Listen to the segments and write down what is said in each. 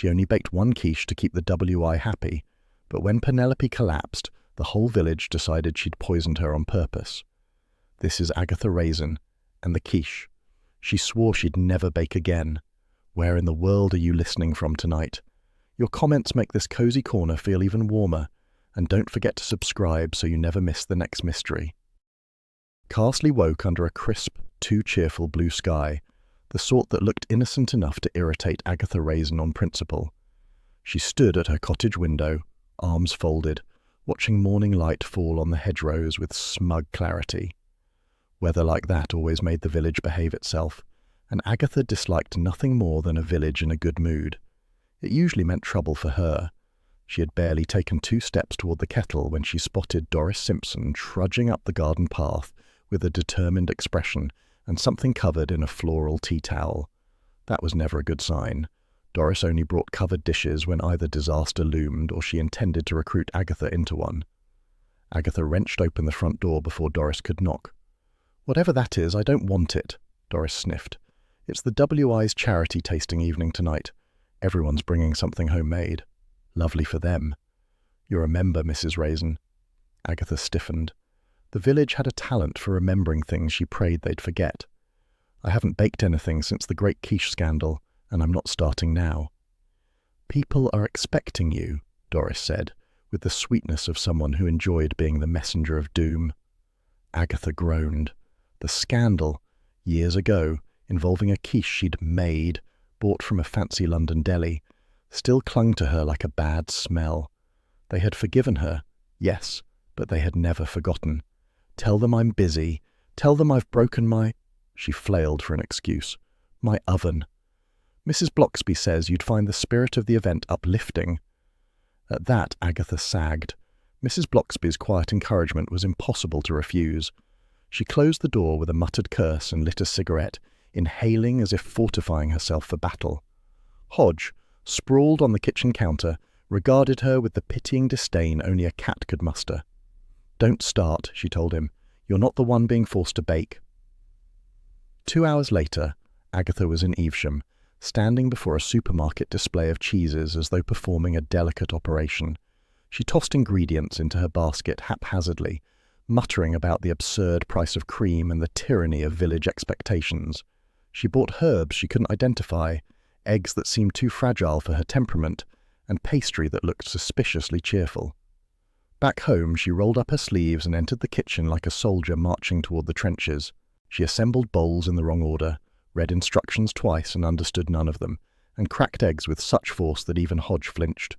She only baked one quiche to keep the WI happy, but when Penelope collapsed, the whole village decided she'd poisoned her on purpose. This is Agatha Raisin, and the quiche. She swore she'd never bake again. Where in the world are you listening from tonight? Your comments make this cozy corner feel even warmer, and don't forget to subscribe so you never miss the next mystery. Carsley woke under a crisp, too cheerful blue sky, the sort that looked innocent enough to irritate Agatha Raisin on principle. She stood at her cottage window, arms folded, watching morning light fall on the hedgerows with smug clarity. Weather like that always made the village behave itself, and Agatha disliked nothing more than a village in a good mood. It usually meant trouble for her. She had barely taken 2 steps toward the kettle when she spotted Doris Simpson trudging up the garden path with a determined expression and something covered in a floral tea towel. That was never a good sign. Doris only brought covered dishes when either disaster loomed or she intended to recruit Agatha into one. Agatha wrenched open the front door before Doris could knock. "Whatever that is, I don't want it," Doris sniffed. "It's the WI's charity tasting evening tonight. Everyone's bringing something homemade. Lovely for them." "You're a member, Mrs. Raisin." Agatha stiffened. The village had a talent for remembering things she prayed they'd forget. "I haven't baked anything since the Great Quiche scandal, and I'm not starting now." "People are expecting you," Doris said, with the sweetness of someone who enjoyed being the messenger of doom. Agatha groaned. The scandal, years ago, involving a quiche she'd made, bought from a fancy London deli, still clung to her like a bad smell. They had forgiven her, yes, but they had never forgotten. "Tell them I'm busy. Tell them I've broken my—" She flailed for an excuse. "My oven. Mrs. Bloxby says you'd find the spirit of the event uplifting." At that, Agatha sagged. Mrs. Bloxby's quiet encouragement was impossible to refuse. She closed the door with a muttered curse and lit a cigarette, inhaling as if fortifying herself for battle. Hodge, sprawled on the kitchen counter, regarded her with the pitying disdain only a cat could muster. "Don't start," she told him. "You're not the one being forced to bake." 2 hours later, Agatha was in Evesham, standing before a supermarket display of cheeses as though performing a delicate operation. She tossed ingredients into her basket haphazardly, muttering about the absurd price of cream and the tyranny of village expectations. She bought herbs she couldn't identify, eggs that seemed too fragile for her temperament, and pastry that looked suspiciously cheerful. Back home, she rolled up her sleeves and entered the kitchen like a soldier marching toward the trenches. She assembled bowls in the wrong order, read instructions twice and understood none of them, and cracked eggs with such force that even Hodge flinched.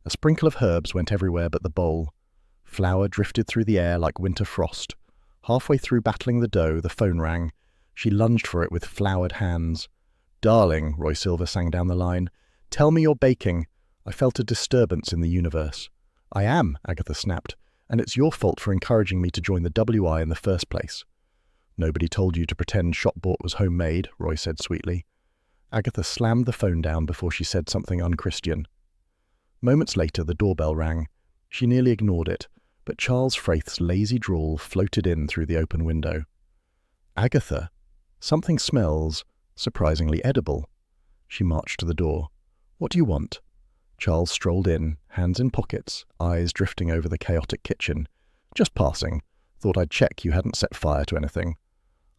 A sprinkle of herbs went everywhere but the bowl. Flour drifted through the air like winter frost. Halfway through battling the dough, the phone rang. She lunged for it with floured hands. "Darling," Roy Silver sang down the line, "tell me you're baking." I felt a disturbance in the universe. "I am," Agatha snapped, "and it's your fault for encouraging me to join the WI in the first place." "Nobody told you to pretend shop-bought was homemade," Roy said sweetly. Agatha slammed the phone down before she said something unchristian. Moments later, the doorbell rang. She nearly ignored it, but Charles Frayth's lazy drawl floated in through the open window. "Agatha, something smells surprisingly edible." She marched to the door. "What do you want?" Charles strolled in, hands in pockets, eyes drifting over the chaotic kitchen. "Just passing. Thought I'd check you hadn't set fire to anything."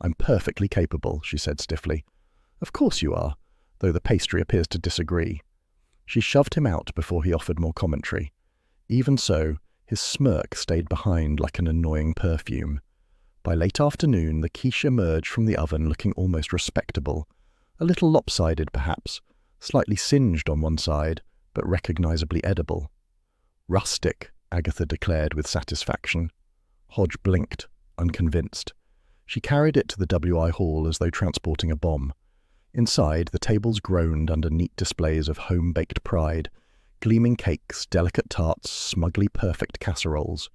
"I'm perfectly capable," she said stiffly. "Of course you are, though the pastry appears to disagree." She shoved him out before he offered more commentary. Even so, his smirk stayed behind like an annoying perfume. By late afternoon, the quiche emerged from the oven looking almost respectable. A little lopsided, perhaps, slightly singed on one side, but recognizably edible. "Rustic," Agatha declared with satisfaction. Hodge blinked, unconvinced. She carried it to the WI hall as though transporting a bomb. Inside, the tables groaned under neat displays of home-baked pride, gleaming cakes, delicate tarts, smugly perfect casseroles.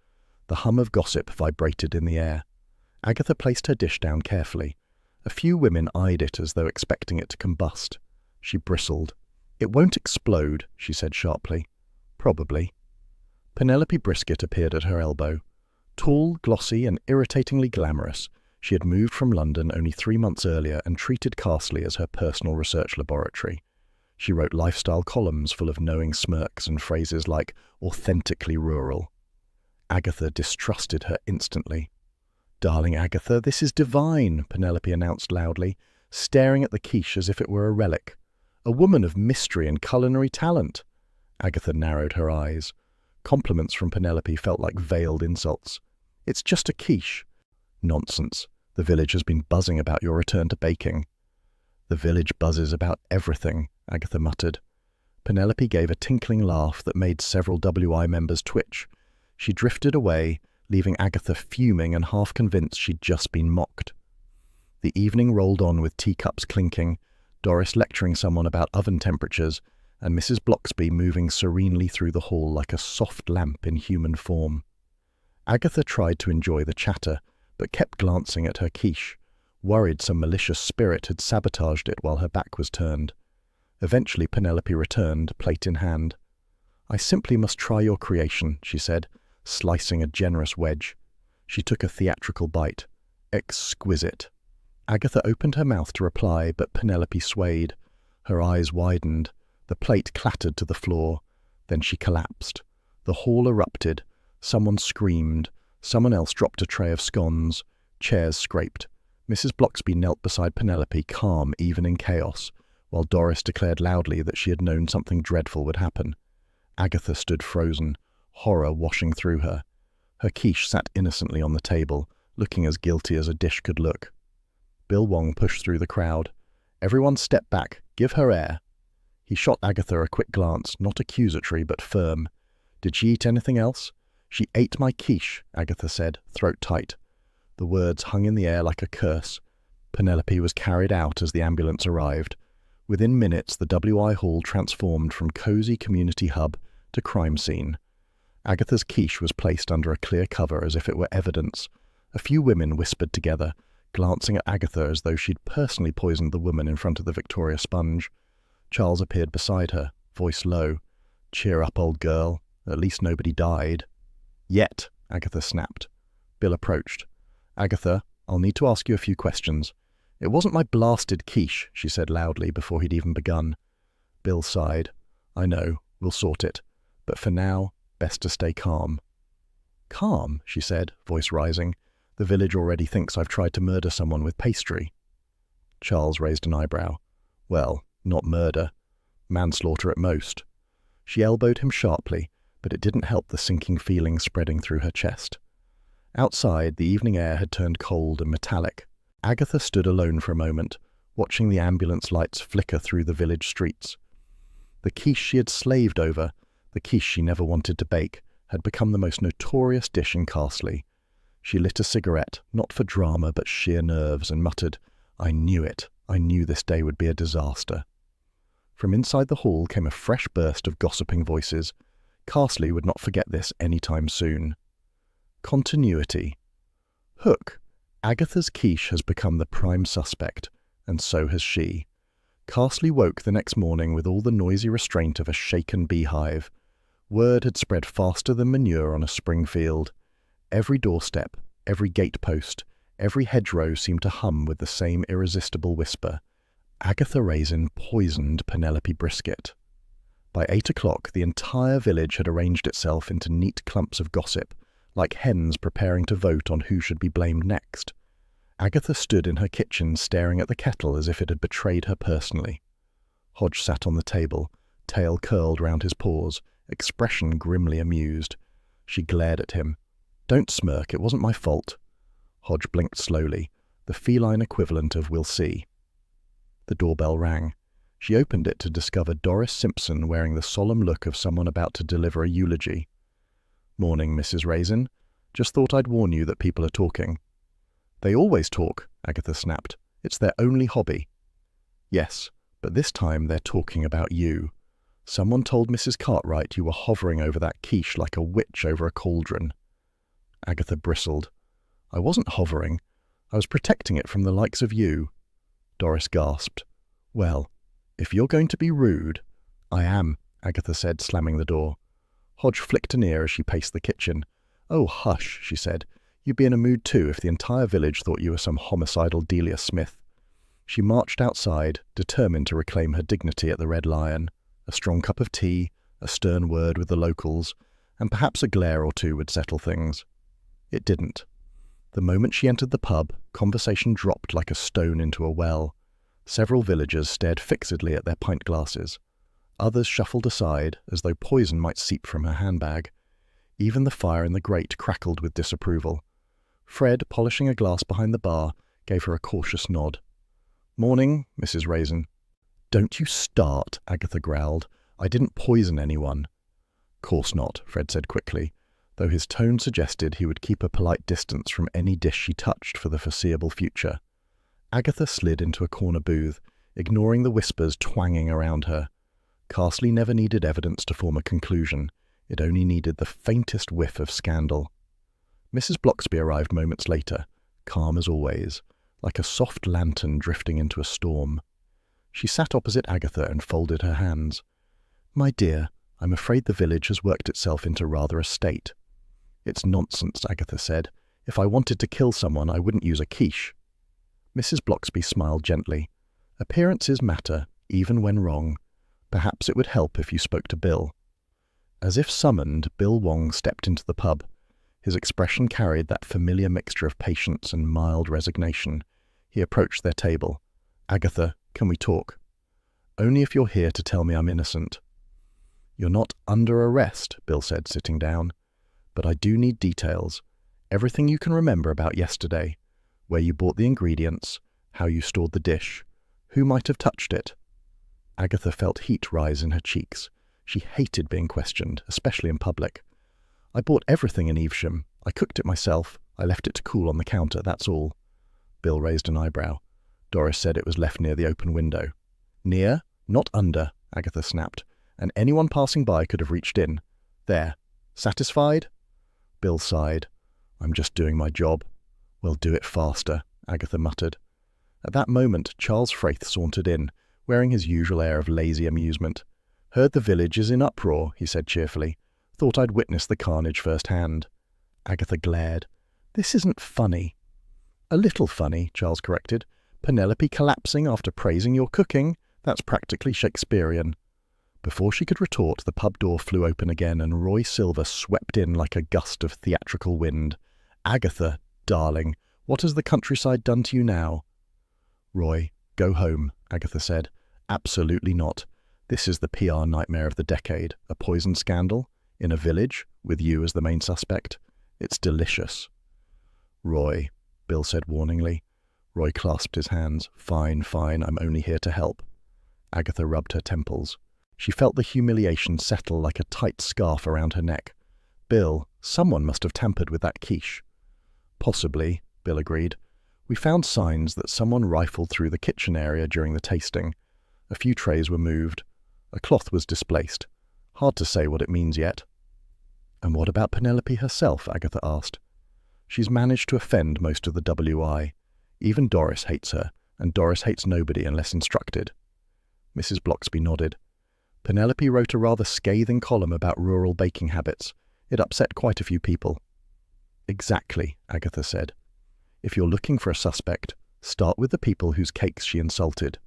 The hum of gossip vibrated in the air. Agatha placed her dish down carefully. A few women eyed it as though expecting it to combust. She bristled. "It won't explode," she said sharply. "Probably." Penelope Brisket appeared at her elbow. Tall, glossy, and irritatingly glamorous, she had moved from London only 3 months earlier and treated Carsley as her personal research laboratory. She wrote lifestyle columns full of knowing smirks and phrases like authentically rural. Agatha distrusted her instantly. "Darling Agatha, this is divine," Penelope announced loudly, staring at the quiche as if it were a relic. "A woman of mystery and culinary talent." Agatha narrowed her eyes. Compliments from Penelope felt like veiled insults. "It's just a quiche." "Nonsense. The village has been buzzing about your return to baking." "The village buzzes about everything," Agatha muttered. Penelope gave a tinkling laugh that made several WI members twitch. She drifted away, leaving Agatha fuming and half convinced she'd just been mocked. The evening rolled on with teacups clinking, Doris lecturing someone about oven temperatures, and Mrs. Bloxby moving serenely through the hall like a soft lamp in human form. Agatha tried to enjoy the chatter, but kept glancing at her quiche, worried some malicious spirit had sabotaged it while her back was turned. Eventually Penelope returned, plate in hand. "I simply must try your creation," she said, slicing a generous wedge. She took a theatrical bite. "Exquisite." Agatha opened her mouth to reply, but Penelope swayed. Her eyes widened. The plate clattered to the floor. Then she collapsed. The hall erupted. Someone screamed. Someone else dropped a tray of scones. Chairs scraped. Mrs. Bloxby knelt beside Penelope, calm even in chaos, while Doris declared loudly that she had known something dreadful would happen. Agatha stood frozen, horror washing through her. Her quiche sat innocently on the table, looking as guilty as a dish could look. Bill Wong pushed through the crowd. "Everyone step back. Give her air." He shot Agatha a quick glance, not accusatory but firm. "Did she eat anything else?" "She ate my quiche," Agatha said, throat tight. The words hung in the air like a curse. Penelope was carried out as the ambulance arrived. Within minutes, the WI hall transformed from cozy community hub to crime scene. Agatha's quiche was placed under a clear cover as if it were evidence. A few women whispered together, glancing at Agatha as though she'd personally poisoned the woman in front of the Victoria sponge. Charles appeared beside her, voice low. "Cheer up, old girl. At least nobody died." "Yet," Agatha snapped. Bill approached. "Agatha, I'll need to ask you a few questions." "It wasn't my blasted quiche," she said loudly before he'd even begun. Bill sighed. "I know, we'll sort it. But for now, best to stay calm." "Calm?" she said, voice rising. "The village already thinks I've tried to murder someone with pastry." Charles raised an eyebrow. "Well, not murder. Manslaughter at most." She elbowed him sharply, but it didn't help the sinking feeling spreading through her chest. Outside, the evening air had turned cold and metallic. Agatha stood alone for a moment, watching the ambulance lights flicker through the village streets. The quiche she had slaved over, the quiche she never wanted to bake, had become the most notorious dish in Carsley. She lit a cigarette, not for drama but sheer nerves, and muttered, "I knew it. I knew this day would be a disaster." From inside the hall came a fresh burst of gossiping voices. Carsley would not forget this any time soon. Continuity. Hook. Agatha's quiche has become the prime suspect, and so has she. Carsley woke the next morning with all the noisy restraint of a shaken beehive. Word had spread faster than manure on a spring field. Every doorstep, every gatepost, every hedgerow seemed to hum with the same irresistible whisper. Agatha Raisin poisoned Penelope Brisket. By 8 o'clock, the entire village had arranged itself into neat clumps of gossip, like hens preparing to vote on who should be blamed next. Agatha stood in her kitchen staring at the kettle as if it had betrayed her personally. Hodge sat on the table, tail curled round his paws, expression grimly amused. She glared at him. "Don't smirk, it wasn't my fault." Hodge blinked slowly, the feline equivalent of "we'll see." The doorbell rang. She opened it to discover Doris Simpson wearing the solemn look of someone about to deliver a eulogy. "Morning, Mrs. Raisin. Just thought I'd warn you that people are talking." "They always talk," Agatha snapped. "It's their only hobby." "Yes, but this time they're talking about you. Someone told Mrs. Cartwright you were hovering over that quiche like a witch over a cauldron." Agatha bristled. "I wasn't hovering. I was protecting it from the likes of you." Doris gasped. "Well, if you're going to be rude—" "I am," Agatha said, slamming the door. Hodge flicked an ear as she paced the kitchen. "Oh, hush," she said. "You'd be in a mood too if the entire village thought you were some homicidal Delia Smith." She marched outside, determined to reclaim her dignity at the Red Lion. A strong cup of tea, a stern word with the locals, and perhaps a glare or two would settle things. It didn't. The moment she entered the pub, conversation dropped like a stone into a well. Several villagers stared fixedly at their pint glasses. Others shuffled aside, as though poison might seep from her handbag. Even the fire in the grate crackled with disapproval. Fred, polishing a glass behind the bar, gave her a cautious nod. "Morning, Mrs. Raisin." "Don't you start," Agatha growled. "I didn't poison anyone." "Course not," Fred said quickly, though his tone suggested he would keep a polite distance from any dish she touched for the foreseeable future. Agatha slid into a corner booth, ignoring the whispers twanging around her. Carsley never needed evidence to form a conclusion. It only needed the faintest whiff of scandal. Mrs. Blocksby arrived moments later, calm as always, like a soft lantern drifting into a storm. She sat opposite Agatha and folded her hands. "My dear, I'm afraid the village has worked itself into rather a state." "It's nonsense," Agatha said. "If I wanted to kill someone, I wouldn't use a quiche." Mrs. Blocksby smiled gently. "Appearances matter, even when wrong. Perhaps it would help if you spoke to Bill." As if summoned, Bill Wong stepped into the pub. His expression carried that familiar mixture of patience and mild resignation. He approached their table. "Agatha, can we talk?" "Only if you're here to tell me I'm innocent." "You're not under arrest," Bill said, sitting down. "But I do need details. Everything you can remember about yesterday. Where you bought the ingredients, how you stored the dish, who might have touched it." Agatha felt heat rise in her cheeks. She hated being questioned, especially in public. "I bought everything in Evesham. I cooked it myself. I left it to cool on the counter, that's all." Bill raised an eyebrow. "Doris said it was left near the open window." "Near, not under," Agatha snapped, "and anyone passing by could have reached in. There. Satisfied?" Bill sighed. "I'm just doing my job." "Well, do it faster," Agatha muttered. At that moment, Charles Fraith sauntered in, wearing his usual air of lazy amusement. "Heard the village is in uproar," he said cheerfully. "Thought I'd witness the carnage firsthand." Agatha glared. "This isn't funny." "A little funny," Charles corrected. "Penelope collapsing after praising your cooking. That's practically Shakespearean." Before she could retort, the pub door flew open again and Roy Silver swept in like a gust of theatrical wind. "Agatha, darling, what has the countryside done to you now?" "Roy, go home," Agatha said. "Absolutely not. This is the PR nightmare of the decade. A poison scandal? In a village? With you as the main suspect? It's delicious." "Roy," Bill said warningly. Roy clasped his hands. "Fine, fine, I'm only here to help." Agatha rubbed her temples. She felt the humiliation settle like a tight scarf around her neck. "Bill, someone must have tampered with that quiche." "Possibly," Bill agreed. "We found signs that someone rifled through the kitchen area during the tasting. A few trays were moved. A cloth was displaced. Hard to say what it means yet." "And what about Penelope herself?" Agatha asked. "She's managed to offend most of the WI. Even Doris hates her, and Doris hates nobody unless instructed." Mrs. Blocksby nodded. "Penelope wrote a rather scathing column about rural baking habits. It upset quite a few people." "Exactly," Agatha said. "If you're looking for a suspect, start with the people whose cakes she insulted."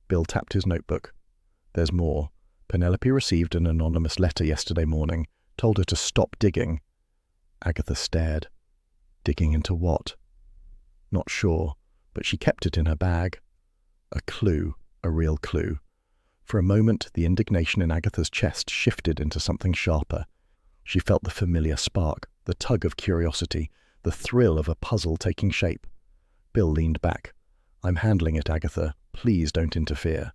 Bill tapped his notebook. "There's more. Penelope received an anonymous letter yesterday morning, told her to stop digging." Agatha stared. "Digging into what?" "Not sure, but she kept it in her bag." A clue, a real clue. For a moment, the indignation in Agatha's chest shifted into something sharper. She felt the familiar spark, the tug of curiosity, the thrill of a puzzle taking shape. Bill leaned back. "I'm handling it, Agatha. Please don't interfere."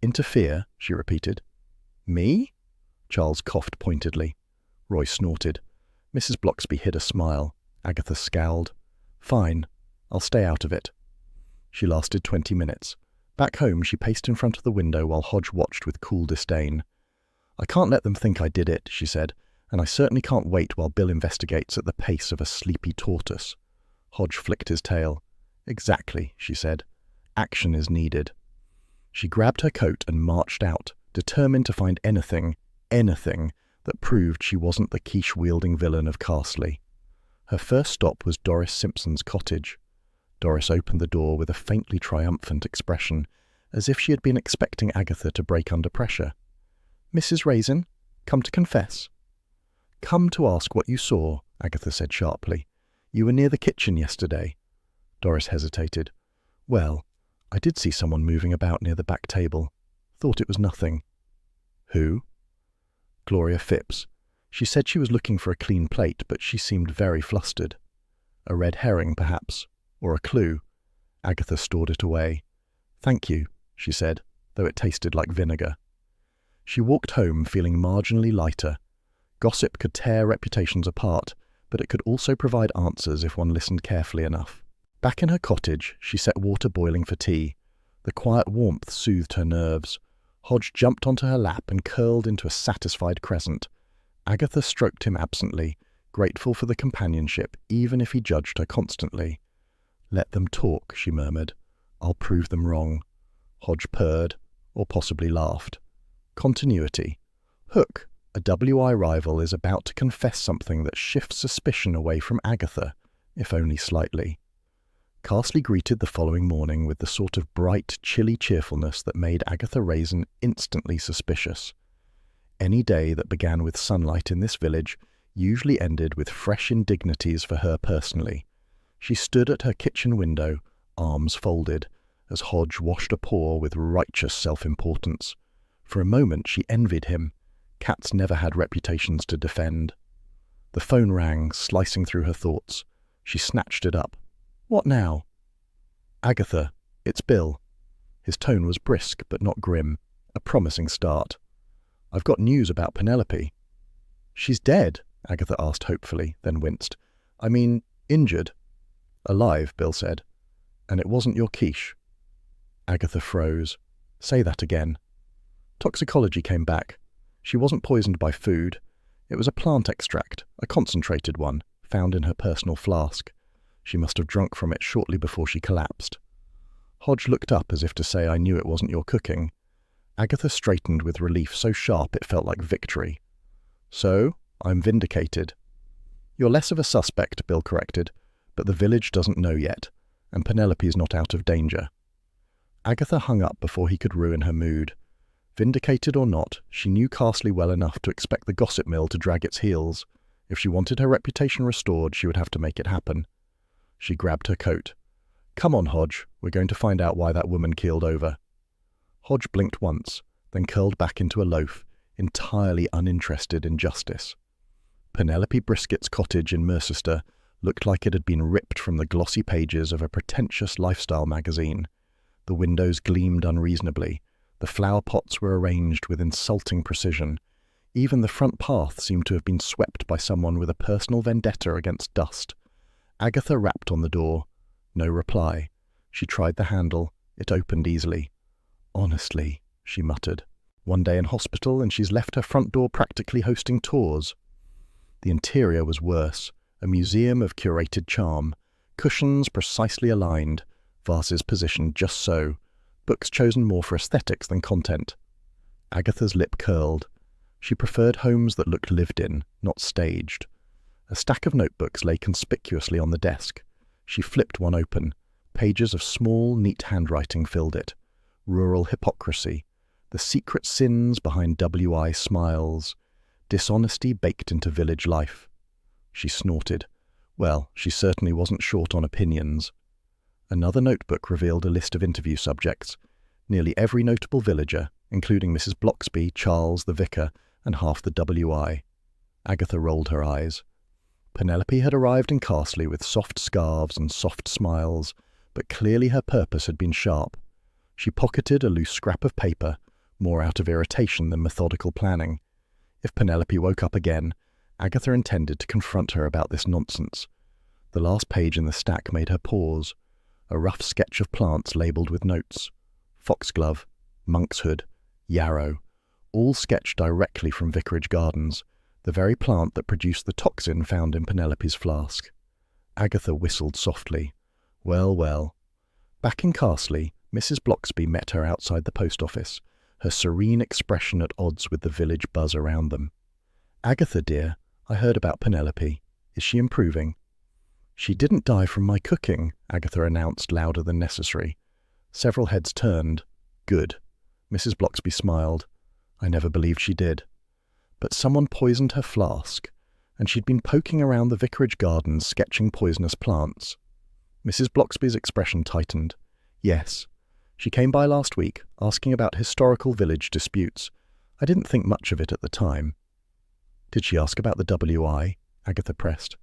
"Interfere?" she repeated. "Me?" Charles coughed pointedly. Roy snorted. Mrs. Blocksby hid a smile. Agatha scowled. "Fine. I'll stay out of it." She lasted 20 minutes. Back home, she paced in front of the window while Hodge watched with cool disdain. "I can't let them think I did it," she said, "and I certainly can't wait while Bill investigates at the pace of a sleepy tortoise." Hodge flicked his tail. "Exactly," she said. "Action is needed." She grabbed her coat and marched out, determined to find anything that proved she wasn't the quiche-wielding villain of Carsley. Her first stop was Doris Simpson's cottage. Doris opened the door with a faintly triumphant expression, as if she had been expecting Agatha to break under pressure. "Mrs. Raisin, come to confess." "Come to ask what you saw," Agatha said sharply. "You were near the kitchen yesterday." Doris hesitated. "Well, I did see someone moving about near the back table. Thought it was nothing." "Who?" "Gloria Phipps. She said she was looking for a clean plate, but she seemed very flustered." "A red herring, perhaps? Or a clue?" Agatha stored it away. "Thank you," she said, though it tasted like vinegar. She walked home feeling marginally lighter. Gossip could tear reputations apart, but it could also provide answers if one listened carefully enough. Back in her cottage, she set water boiling for tea. The quiet warmth soothed her nerves. Hodge jumped onto her lap and curled into a satisfied crescent. Agatha stroked him absently, grateful for the companionship, even if he judged her constantly. "Let them talk," she murmured. "I'll prove them wrong." Hodge purred, or possibly laughed. Continuity. Hook, a WI rival, is about to confess something that shifts suspicion away from Agatha, if only slightly. Carsley greeted the following morning with the sort of bright, chilly cheerfulness that made Agatha Raisin instantly suspicious. Any day that began with sunlight in this village usually ended with fresh indignities for her personally. She stood at her kitchen window, arms folded, as Hodge washed a paw with righteous self-importance. For a moment she envied him. Cats never had reputations to defend. The phone rang, slicing through her thoughts. She snatched it up. "What now?" "Agatha, it's Bill." His tone was brisk but not grim, a promising start. "I've got news about Penelope." "She's dead?" Agatha asked hopefully, then winced. "I mean, injured." "Alive," Bill said. "And it wasn't your quiche." Agatha froze. "Say that again." Toxicology came back. She wasn't poisoned by food. It was a plant extract, a concentrated one, found in her personal flask. She must have drunk from it shortly before she collapsed. Hodge looked up as if to say, "I knew it wasn't your cooking." Agatha straightened with relief so sharp it felt like victory. "So, I'm vindicated." "You're less of a suspect," Bill corrected, "but the village doesn't know yet, and Penelope's not out of danger." Agatha hung up before he could ruin her mood. Vindicated or not, she knew Carsley well enough to expect the gossip mill to drag its heels. If she wanted her reputation restored, she would have to make it happen. She grabbed her coat. "Come on, Hodge, we're going to find out why that woman keeled over." Hodge blinked once, then curled back into a loaf, entirely uninterested in justice. Penelope Brisket's cottage in Mercester looked like it had been ripped from the glossy pages of a pretentious lifestyle magazine. The windows gleamed unreasonably. The flower pots were arranged with insulting precision. Even the front path seemed to have been swept by someone with a personal vendetta against dust. Agatha rapped on the door. No reply. She tried the handle. It opened easily. "Honestly," she muttered. "One day in hospital and she's left her front door practically hosting tours." The interior was worse. A museum of curated charm. Cushions precisely aligned. Vases positioned just so. Books chosen more for aesthetics than content. Agatha's lip curled. She preferred homes that looked lived in, not staged. A stack of notebooks lay conspicuously on the desk. She flipped one open. Pages of small, neat handwriting filled it. Rural hypocrisy. The secret sins behind WI smiles. Dishonesty baked into village life. She snorted. Well, she certainly wasn't short on opinions. Another notebook revealed a list of interview subjects. Nearly every notable villager, including Mrs. Bloxby, Charles, the vicar, and half the WI. Agatha rolled her eyes. Penelope had arrived in Carsley with soft scarves and soft smiles, but clearly her purpose had been sharp. She pocketed a loose scrap of paper, more out of irritation than methodical planning. If Penelope woke up again, Agatha intended to confront her about this nonsense. The last page in the stack made her pause. A rough sketch of plants labelled with notes. Foxglove, monkshood, yarrow, all sketched directly from Vicarage Gardens, the very plant that produced the toxin found in Penelope's flask. Agatha whistled softly. Well, well. Back in Carsley, Mrs. Bloxby met her outside the post office, her serene expression at odds with the village buzz around them. "Agatha, dear, I heard about Penelope. Is she improving?" "She didn't die from my cooking," Agatha announced louder than necessary. Several heads turned. "Good." Mrs. Blocksby smiled. "I never believed she did. But someone poisoned her flask, and she'd been poking around the vicarage gardens sketching poisonous plants." Mrs. Blocksby's expression tightened. "Yes. She came by last week, asking about historical village disputes. I didn't think much of it at the time." "Did she ask about the WI?" Agatha pressed.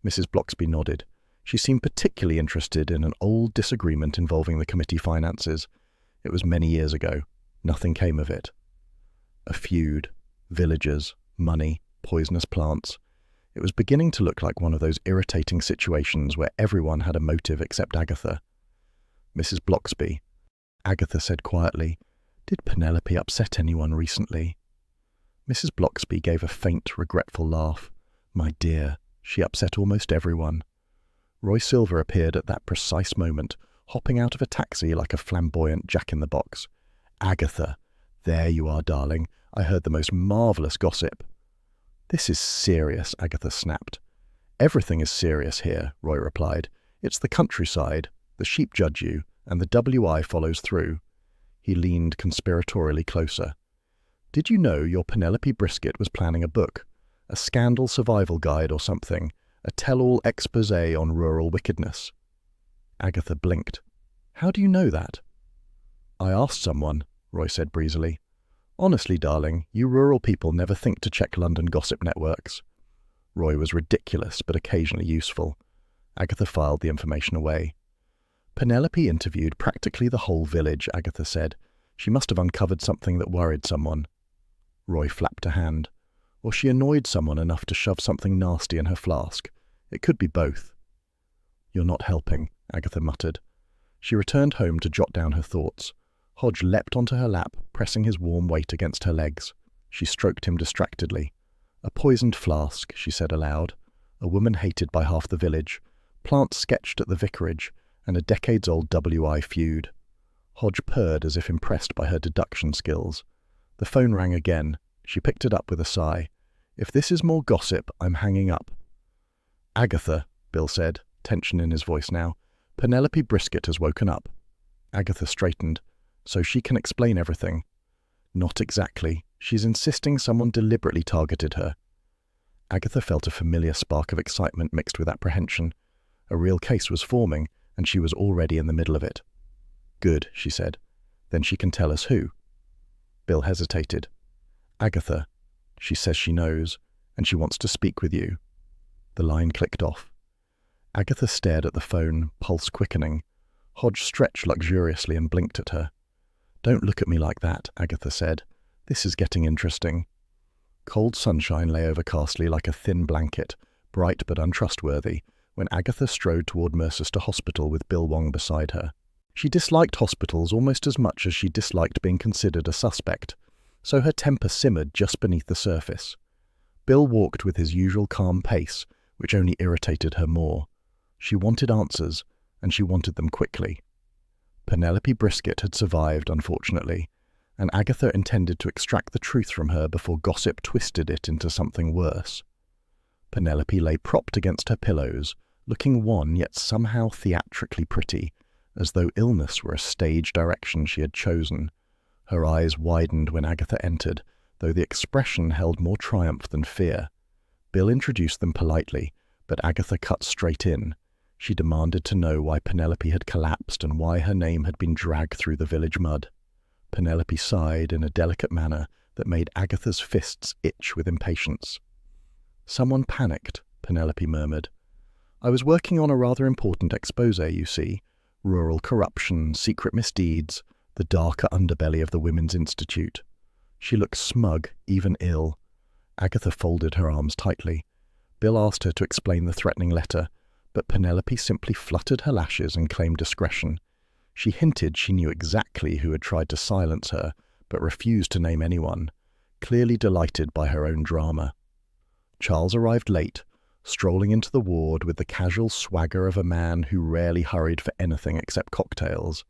Mrs. Blocksby nodded. She seemed particularly interested in an old disagreement involving the committee finances. It was many years ago. Nothing came of it. A feud. Villagers. Money. Poisonous plants. It was beginning to look like one of those irritating situations where everyone had a motive except Agatha. "Mrs. Blocksby," Agatha said quietly, "did Penelope upset anyone recently?" Mrs. Blocksby gave a faint, regretful laugh. "My dear, she upset almost everyone." Roy Silver appeared at that precise moment, hopping out of a taxi like a flamboyant jack-in-the-box. "Agatha, there you are, darling. I heard the most marvellous gossip." "This is serious," Agatha snapped. "Everything is serious here," Roy replied. "It's the countryside. The sheep judge you, and the WI follows through." He leaned conspiratorially closer. "Did you know your Penelope Brisket was planning a book? A scandal survival guide or something? A tell-all exposé on rural wickedness?" Agatha blinked. "How do you know that?" "I asked someone," Roy said breezily. "Honestly, darling, you rural people never think to check London gossip networks." Roy was ridiculous, but occasionally useful. Agatha filed the information away. "Penelope interviewed practically the whole village," Agatha said. "She must have uncovered something that worried someone." Roy flapped a hand. "Or she annoyed someone enough to shove something nasty in her flask. It could be both." "You're not helping," Agatha muttered. She returned home to jot down her thoughts. Hodge leapt onto her lap, pressing his warm weight against her legs. She stroked him distractedly. "A poisoned flask," she said aloud. "A woman hated by half the village. Plants sketched at the vicarage, and a decades-old WI feud." Hodge purred as if impressed by her deduction skills. The phone rang again. She picked it up with a sigh. "If this is more gossip, I'm hanging up." "Agatha," Bill said, tension in his voice now, "Penelope Brisket has woken up." Agatha straightened. "So she can explain everything." "Not exactly. She's insisting someone deliberately targeted her." Agatha felt a familiar spark of excitement mixed with apprehension. A real case was forming, and she was already in the middle of it. "Good," she said. "Then she can tell us who." Bill hesitated. "Agatha, she says she knows, and she wants to speak with you." The line clicked off. Agatha stared at the phone, pulse quickening. Hodge stretched luxuriously and blinked at her. "Don't look at me like that," Agatha said. "This is getting interesting." Cold sunshine lay overcastly like a thin blanket, bright but untrustworthy, when Agatha strode toward Mercester Hospital with Bill Wong beside her. She disliked hospitals almost as much as she disliked being considered a suspect, so her temper simmered just beneath the surface. Bill walked with his usual calm pace, which only irritated her more. She wanted answers, and she wanted them quickly. Penelope Brisket had survived, unfortunately, and Agatha intended to extract the truth from her before gossip twisted it into something worse. Penelope lay propped against her pillows, looking wan yet somehow theatrically pretty, as though illness were a stage direction she had chosen. Her eyes widened when Agatha entered, though the expression held more triumph than fear. Bill introduced them politely, but Agatha cut straight in. She demanded to know why Penelope had collapsed and why her name had been dragged through the village mud. Penelope sighed in a delicate manner that made Agatha's fists itch with impatience. "Someone panicked," Penelope murmured. "I was working on a rather important exposé, you see. Rural corruption, secret misdeeds, the darker underbelly of the Women's Institute." She looked smug, even ill. Agatha folded her arms tightly. Bill asked her to explain the threatening letter, but Penelope simply fluttered her lashes and claimed discretion. She hinted she knew exactly who had tried to silence her, but refused to name anyone, clearly delighted by her own drama. Charles arrived late, strolling into the ward with the casual swagger of a man who rarely hurried for anything except cocktails.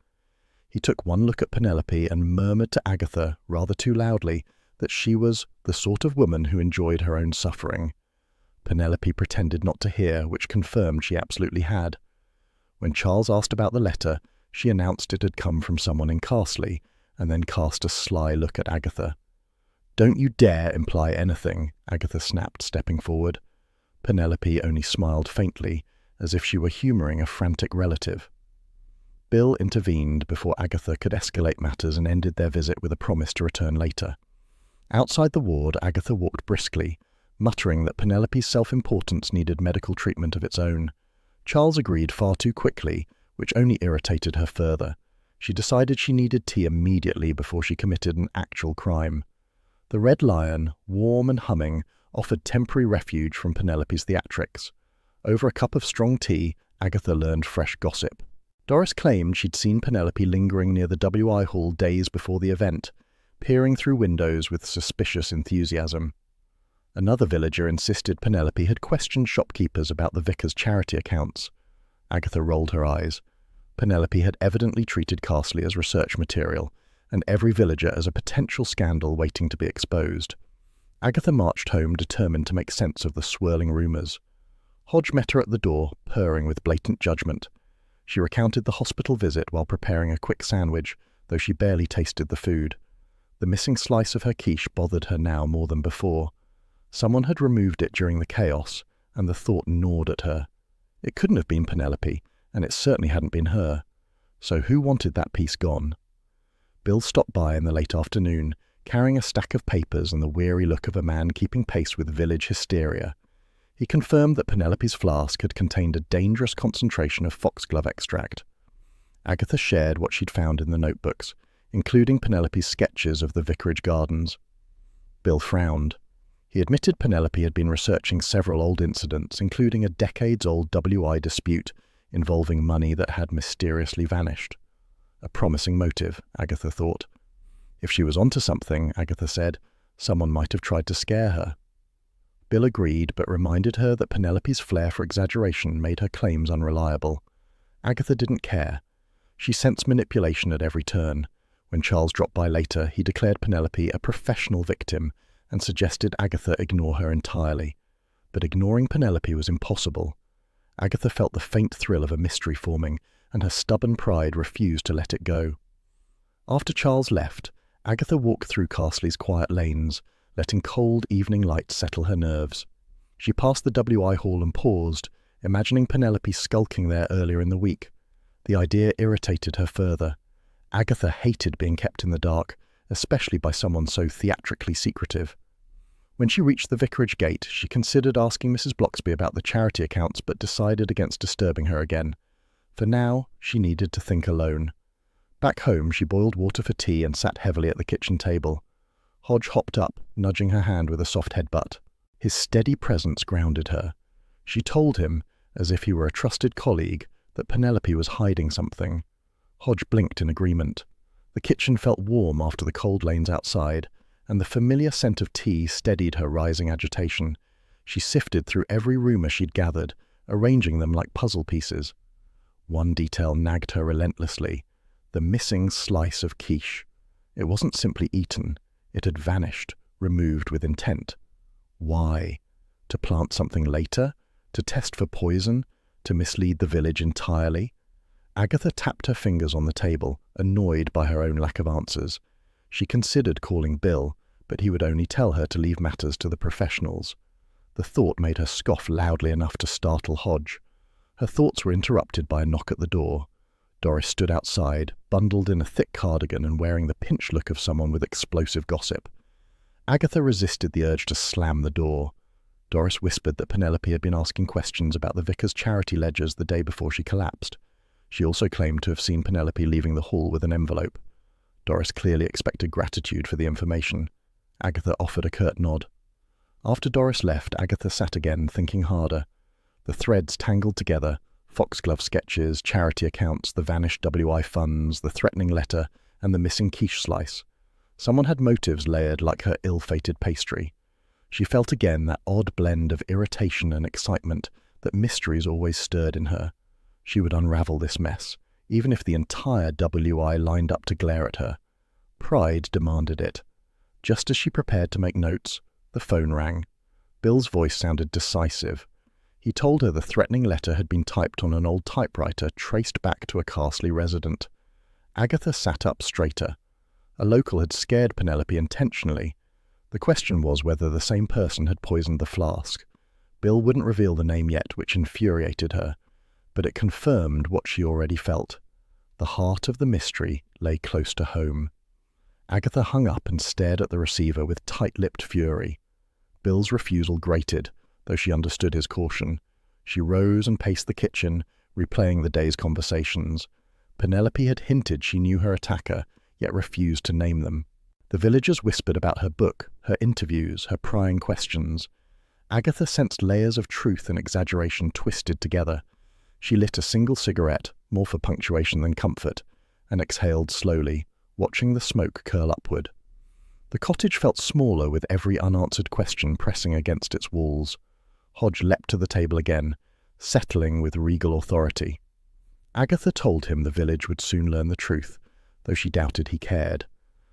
He took one look at Penelope and murmured to Agatha, rather too loudly, that she was the sort of woman who enjoyed her own suffering. Penelope pretended not to hear, which confirmed she absolutely had. When Charles asked about the letter, she announced it had come from someone in Carsley, and then cast a sly look at Agatha. "Don't you dare imply anything," Agatha snapped, stepping forward. Penelope only smiled faintly, as if she were humouring a frantic relative. Bill intervened before Agatha could escalate matters and ended their visit with a promise to return later. Outside the ward, Agatha walked briskly, muttering that Penelope's self-importance needed medical treatment of its own. Charles agreed far too quickly, which only irritated her further. She decided she needed tea immediately before she committed an actual crime. The Red Lion, warm and humming, offered temporary refuge from Penelope's theatrics. Over a cup of strong tea, Agatha learned fresh gossip. Doris claimed she'd seen Penelope lingering near the WI Hall days before the event, peering through windows with suspicious enthusiasm. Another villager insisted Penelope had questioned shopkeepers about the vicar's charity accounts. Agatha rolled her eyes. Penelope had evidently treated Carsley as research material, and every villager as a potential scandal waiting to be exposed. Agatha marched home determined to make sense of the swirling rumours. Hodge met her at the door, purring with blatant judgment. She recounted the hospital visit while preparing a quick sandwich, though she barely tasted the food. The missing slice of her quiche bothered her now more than before. Someone had removed it during the chaos, and the thought gnawed at her. It couldn't have been Penelope, and it certainly hadn't been her. So who wanted that piece gone? Bill stopped by in the late afternoon, carrying a stack of papers and the weary look of a man keeping pace with village hysteria. He confirmed that Penelope's flask had contained a dangerous concentration of foxglove extract. Agatha shared what she'd found in the notebooks, including Penelope's sketches of the vicarage gardens. Bill frowned. He admitted Penelope had been researching several old incidents, including a decades-old WI dispute involving money that had mysteriously vanished. A promising motive, Agatha thought. If she was onto something, Agatha said, someone might have tried to scare her. Bill agreed, but reminded her that Penelope's flair for exaggeration made her claims unreliable. Agatha didn't care. She sensed manipulation at every turn. When Charles dropped by later, he declared Penelope a professional victim and suggested Agatha ignore her entirely. But ignoring Penelope was impossible. Agatha felt the faint thrill of a mystery forming, and her stubborn pride refused to let it go. After Charles left, Agatha walked through Carsley's quiet lanes, letting cold evening light settle her nerves. She passed the WI Hall and paused, imagining Penelope skulking there earlier in the week. The idea irritated her further. Agatha hated being kept in the dark, especially by someone so theatrically secretive. When she reached the vicarage gate, she considered asking Mrs. Bloxby about the charity accounts, but decided against disturbing her again. For now, she needed to think alone. Back home, she boiled water for tea and sat heavily at the kitchen table. Hodge hopped up, nudging her hand with a soft headbutt. His steady presence grounded her. She told him, as if he were a trusted colleague, that Penelope was hiding something. Hodge blinked in agreement. The kitchen felt warm after the cold lanes outside, and the familiar scent of tea steadied her rising agitation. She sifted through every rumour she'd gathered, arranging them like puzzle pieces. One detail nagged her relentlessly: the missing slice of quiche. It wasn't simply eaten. It had vanished, removed with intent. Why? To plant something later? To test for poison? To mislead the village entirely? Agatha tapped her fingers on the table, annoyed by her own lack of answers. She considered calling Bill, but he would only tell her to leave matters to the professionals. The thought made her scoff loudly enough to startle Hodge. Her thoughts were interrupted by a knock at the door. Doris stood outside, bundled in a thick cardigan and wearing the pinched look of someone with explosive gossip. Agatha resisted the urge to slam the door. Doris whispered that Penelope had been asking questions about the vicar's charity ledgers the day before she collapsed. She also claimed to have seen Penelope leaving the hall with an envelope. Doris clearly expected gratitude for the information. Agatha offered a curt nod. After Doris left, Agatha sat again, thinking harder. The threads tangled together: foxglove sketches, charity accounts, the vanished WI funds, the threatening letter, and the missing quiche slice. Someone had motives layered like her ill-fated pastry. She felt again that odd blend of irritation and excitement that mysteries always stirred in her. She would unravel this mess, even if the entire WI lined up to glare at her. Pride demanded it. Just as she prepared to make notes, the phone rang. Bill's voice sounded decisive. He told her the threatening letter had been typed on an old typewriter traced back to a Carsley resident. Agatha sat up straighter. A local had scared Penelope intentionally. The question was whether the same person had poisoned the flask. Bill wouldn't reveal the name yet, which infuriated her, but it confirmed what she already felt. The heart of the mystery lay close to home. Agatha hung up and stared at the receiver with tight-lipped fury. Bill's refusal grated, though she understood his caution. She rose and paced the kitchen, replaying the day's conversations. Penelope had hinted she knew her attacker, yet refused to name them. The villagers whispered about her book, her interviews, her prying questions. Agatha sensed layers of truth and exaggeration twisted together. She lit a single cigarette, more for punctuation than comfort, and exhaled slowly, watching the smoke curl upward. The cottage felt smaller with every unanswered question pressing against its walls. Hodge leapt to the table again, settling with regal authority. Agatha told him the village would soon learn the truth, though she doubted he cared.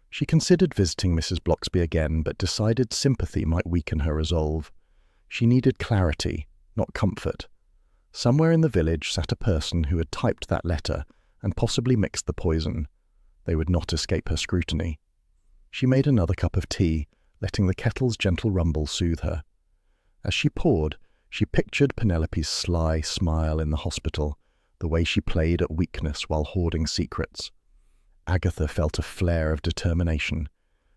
She considered visiting Mrs. Bloxby again, but decided sympathy might weaken her resolve. She needed clarity, not comfort. Somewhere in the village sat a person who had typed that letter and possibly mixed the poison. They would not escape her scrutiny. She made another cup of tea, letting the kettle's gentle rumble soothe her. As she poured, she pictured Penelope's sly smile in the hospital, the way she played at weakness while hoarding secrets. Agatha felt a flare of determination.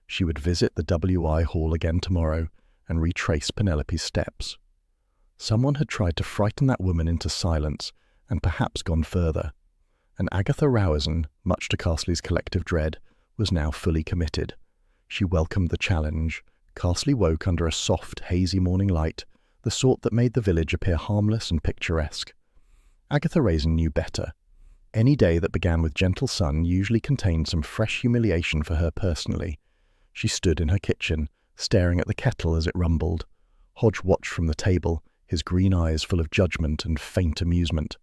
She would visit the WI hall again tomorrow and retrace Penelope's steps. Someone had tried to frighten that woman into silence and perhaps gone further. And Agatha Raisin, much to Carsley's collective dread, was now fully committed. She welcomed the challenge. Carsley woke under a soft, hazy morning light, the sort that made the village appear harmless and picturesque. Agatha Raisin knew better. Any day that began with gentle sun usually contained some fresh humiliation for her personally. She stood in her kitchen, staring at the kettle as it rumbled. Hodge watched from the table, his green eyes full of judgment and faint amusement.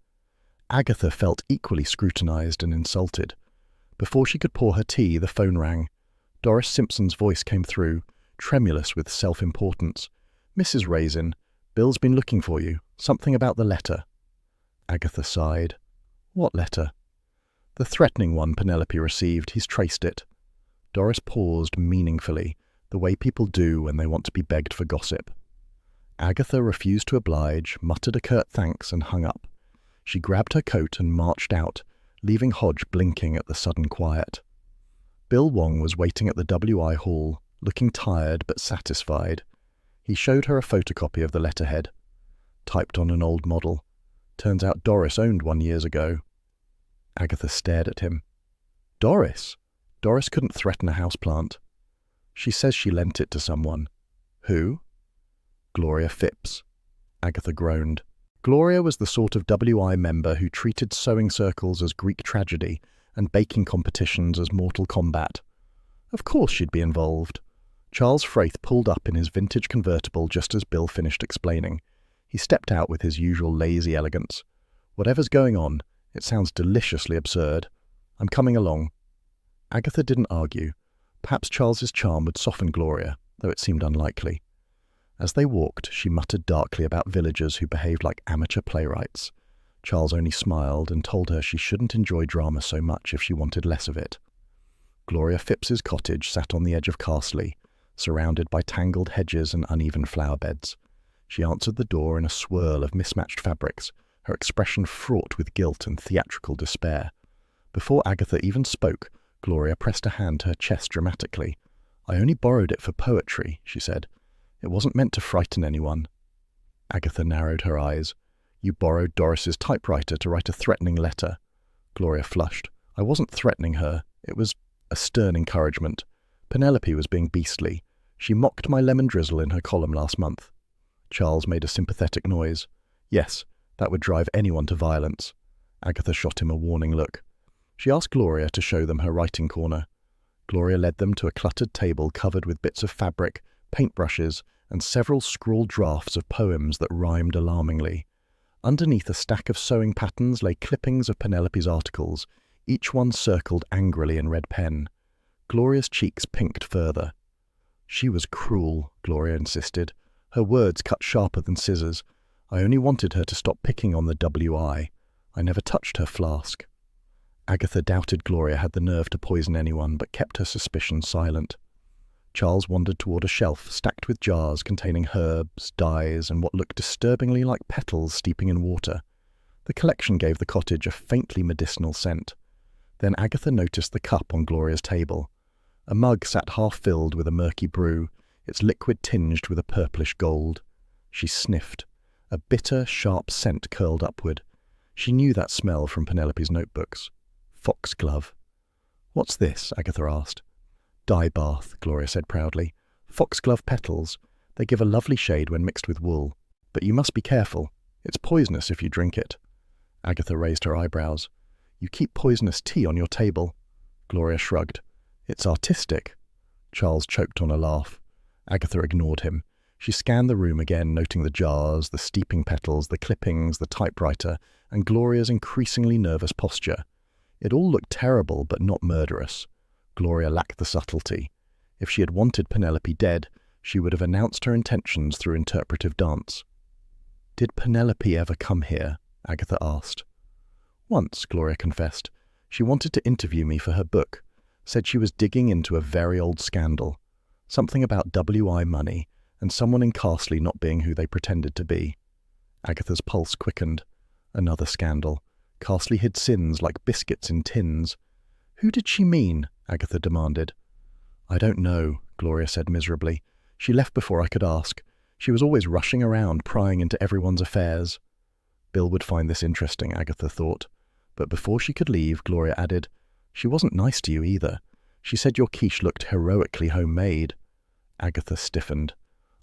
Agatha felt equally scrutinized and insulted. Before she could pour her tea, the phone rang. Doris Simpson's voice came through, tremulous with self-importance. "Mrs. Raisin, Bill's been looking for you. Something about the letter." Agatha sighed. "What letter?" "The threatening one Penelope received. He's traced it." Doris paused meaningfully, the way people do when they want to be begged for gossip. Agatha refused to oblige, muttered a curt thanks, and hung up. She grabbed her coat and marched out, leaving Hodge blinking at the sudden quiet. Bill Wong was waiting at the WI hall, looking tired but satisfied. He showed her a photocopy of the letterhead. Typed on an old model. Turns out Doris owned one years ago. Agatha stared at him. "Doris? Doris couldn't threaten a houseplant. She says she lent it to someone." "Who?" "Gloria Phipps." Agatha groaned. Gloria was the sort of WI member who treated sewing circles as Greek tragedy and baking competitions as Mortal Kombat. Of course she'd be involved. Charles Fraith pulled up in his vintage convertible just as Bill finished explaining. He stepped out with his usual lazy elegance. "Whatever's going on, it sounds deliciously absurd. I'm coming along." Agatha didn't argue. Perhaps Charles's charm would soften Gloria, though it seemed unlikely. As they walked, she muttered darkly about villagers who behaved like amateur playwrights. Charles only smiled and told her she shouldn't enjoy drama so much if she wanted less of it. Gloria Phipps's cottage sat on the edge of Carsley, surrounded by tangled hedges and uneven flower beds. She answered the door in a swirl of mismatched fabrics, her expression fraught with guilt and theatrical despair. Before Agatha even spoke, Gloria pressed a hand to her chest dramatically. "I only borrowed it for poetry," she said. "It wasn't meant to frighten anyone." Agatha narrowed her eyes. "You borrowed Doris's typewriter to write a threatening letter." Gloria flushed. "I wasn't threatening her. It was a stern encouragement. Penelope was being beastly. She mocked my lemon drizzle in her column last month." Charles made a sympathetic noise. "Yes, that would drive anyone to violence." Agatha shot him a warning look. She asked Gloria to show them her writing corner. Gloria led them to a cluttered table covered with bits of fabric, paintbrushes, and several scrawled drafts of poems that rhymed alarmingly. Underneath a stack of sewing patterns lay clippings of Penelope's articles, each one circled angrily in red pen. Gloria's cheeks pinked further. "She was cruel," Gloria insisted. Her words cut sharper than scissors. I only wanted her to stop picking on the WI. I never touched her flask. Agatha doubted Gloria had the nerve to poison anyone, but kept her suspicions silent. Charles wandered toward a shelf stacked with jars containing herbs, dyes, and what looked disturbingly like petals steeping in water. The collection gave the cottage a faintly medicinal scent. Then Agatha noticed the cup on Gloria's table. A mug sat half-filled with a murky brew, its liquid tinged with a purplish gold. She sniffed. A bitter, sharp scent curled upward. She knew that smell from Penelope's notebooks. Foxglove. "What's this?" Agatha asked. "Dye bath," Gloria said proudly. "Foxglove petals. They give a lovely shade when mixed with wool. But you must be careful. It's poisonous if you drink it." Agatha raised her eyebrows. "You keep poisonous tea on your table." Gloria shrugged. "It's artistic." Charles choked on a laugh. Agatha ignored him. She scanned the room again, noting the jars, the steeping petals, the clippings, the typewriter, and Gloria's increasingly nervous posture. It all looked terrible, but not murderous. Gloria lacked the subtlety. If she had wanted Penelope dead, she would have announced her intentions through interpretive dance. "Did Penelope ever come here?" Agatha asked. "Once," Gloria confessed. "She wanted to interview me for her book. Said she was digging into a very old scandal. Something about WI money, and someone in Carsley not being who they pretended to be." Agatha's pulse quickened. Another scandal. Carsley hid sins like biscuits in tins. "Who did she mean?" Agatha demanded. "I don't know," Gloria said miserably. "She left before I could ask. She was always rushing around, prying into everyone's affairs." Bill would find this interesting, Agatha thought. But before she could leave, Gloria added, "She wasn't nice to you either. She said your quiche looked heroically homemade." Agatha stiffened.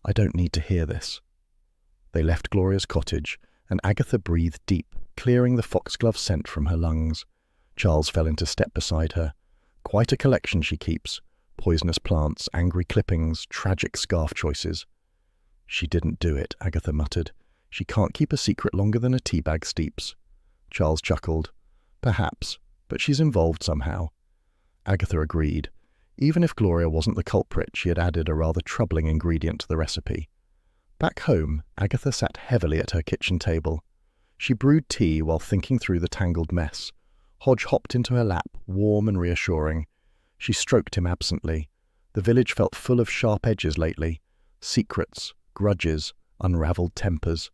"I don't need to hear this." They left Gloria's cottage, and Agatha breathed deep, clearing the foxglove scent from her lungs. Charles fell into step beside her. Quite a collection she keeps. Poisonous plants, angry clippings, tragic scarf choices. "She didn't do it," Agatha muttered. "She can't keep a secret longer than a teabag steeps." Charles chuckled. "Perhaps, but she's involved somehow." Agatha agreed. Even if Gloria wasn't the culprit, she had added a rather troubling ingredient to the recipe. Back home, Agatha sat heavily at her kitchen table. She brewed tea while thinking through the tangled mess. Hodge hopped into her lap, warm and reassuring. She stroked him absently. The village felt full of sharp edges lately. Secrets, grudges, unravelled tempers.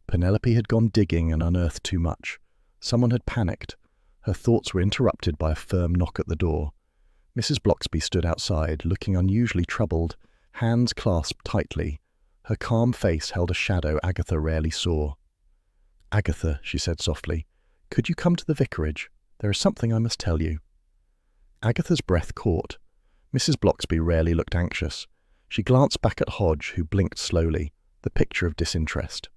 Penelope had gone digging and unearthed too much. Someone had panicked. Her thoughts were interrupted by a firm knock at the door. Mrs. Bloxby stood outside, looking unusually troubled, hands clasped tightly. Her calm face held a shadow Agatha rarely saw. "Agatha," she said softly, "could you come to the vicarage? There is something I must tell you." Agatha's breath caught. Mrs. Bloxby rarely looked anxious. She glanced back at Hodge, who blinked slowly, the picture of disinterest.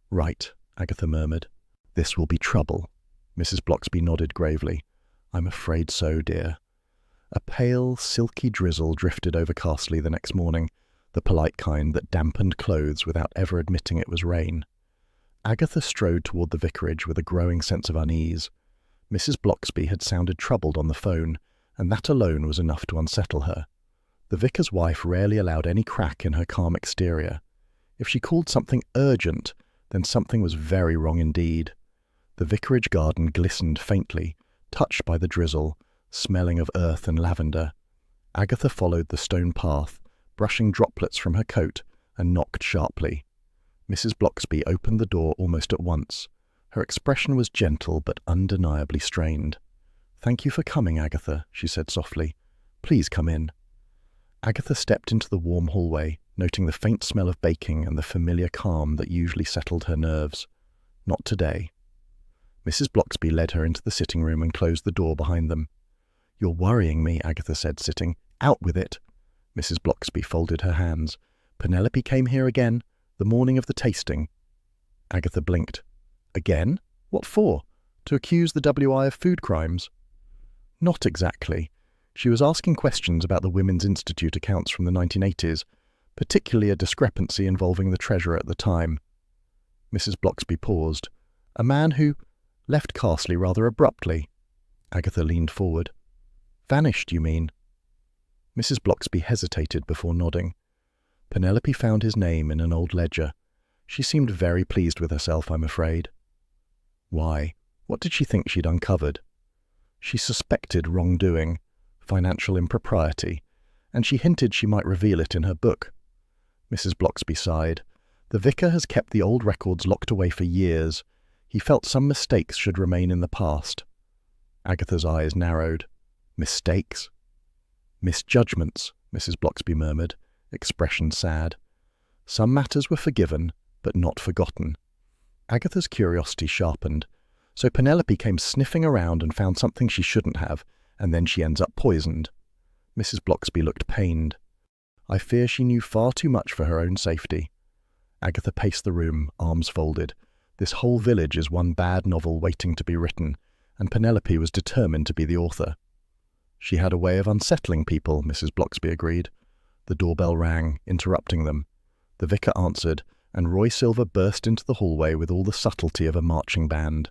"Right," Agatha murmured. "This will be trouble." Mrs. Bloxby nodded gravely. "I'm afraid so, dear." A pale, silky drizzle drifted over Carsley the next morning, the polite kind that dampened clothes without ever admitting it was rain. Agatha strode toward the vicarage with a growing sense of unease. Mrs. Bloxby had sounded troubled on the phone, and that alone was enough to unsettle her. The vicar's wife rarely allowed any crack in her calm exterior. If she called something urgent, then something was very wrong indeed. The vicarage garden glistened faintly, touched by the drizzle, smelling of earth and lavender. Agatha followed the stone path, brushing droplets from her coat, and knocked sharply. Mrs. Bloxby opened the door almost at once. Her expression was gentle but undeniably strained. "Thank you for coming, Agatha," she said softly. "Please come in." Agatha stepped into the warm hallway, noting the faint smell of baking and the familiar calm that usually settled her nerves. Not today. Mrs. Bloxby led her into the sitting room and closed the door behind them. "You're worrying me," Agatha said, sitting. "Out with it." Mrs. Bloxby folded her hands. "Penelope came here again, the morning of the tasting." Agatha blinked. "Again? What for? To accuse the WI of food crimes?" "Not exactly. She was asking questions about the Women's Institute accounts from the 1980s, particularly a discrepancy involving the treasurer at the time." Mrs. Bloxby paused. "A man who left Carsley rather abruptly." Agatha leaned forward. "Vanished, you mean?" Mrs. Bloxby hesitated before nodding. Penelope found his name in an old ledger. She seemed very pleased with herself, I'm afraid. Why? What did she think she'd uncovered? She suspected wrongdoing, financial impropriety, and she hinted she might reveal it in her book. Mrs. Blocksby sighed. The vicar has kept the old records locked away for years. He felt some mistakes should remain in the past. Agatha's eyes narrowed. Mistakes? Misjudgments, Mrs. Blocksby murmured, expression sad. Some matters were forgiven, but not forgotten. Agatha's curiosity sharpened. So Penelope came sniffing around and found something she shouldn't have, and then she ends up poisoned. Mrs. Blocksby looked pained. I fear she knew far too much for her own safety. Agatha paced the room, arms folded. This whole village is one bad novel waiting to be written, and Penelope was determined to be the author. She had a way of unsettling people, Mrs. Blocksby agreed. The doorbell rang, interrupting them. The vicar answered, and Roy Silver burst into the hallway with all the subtlety of a marching band.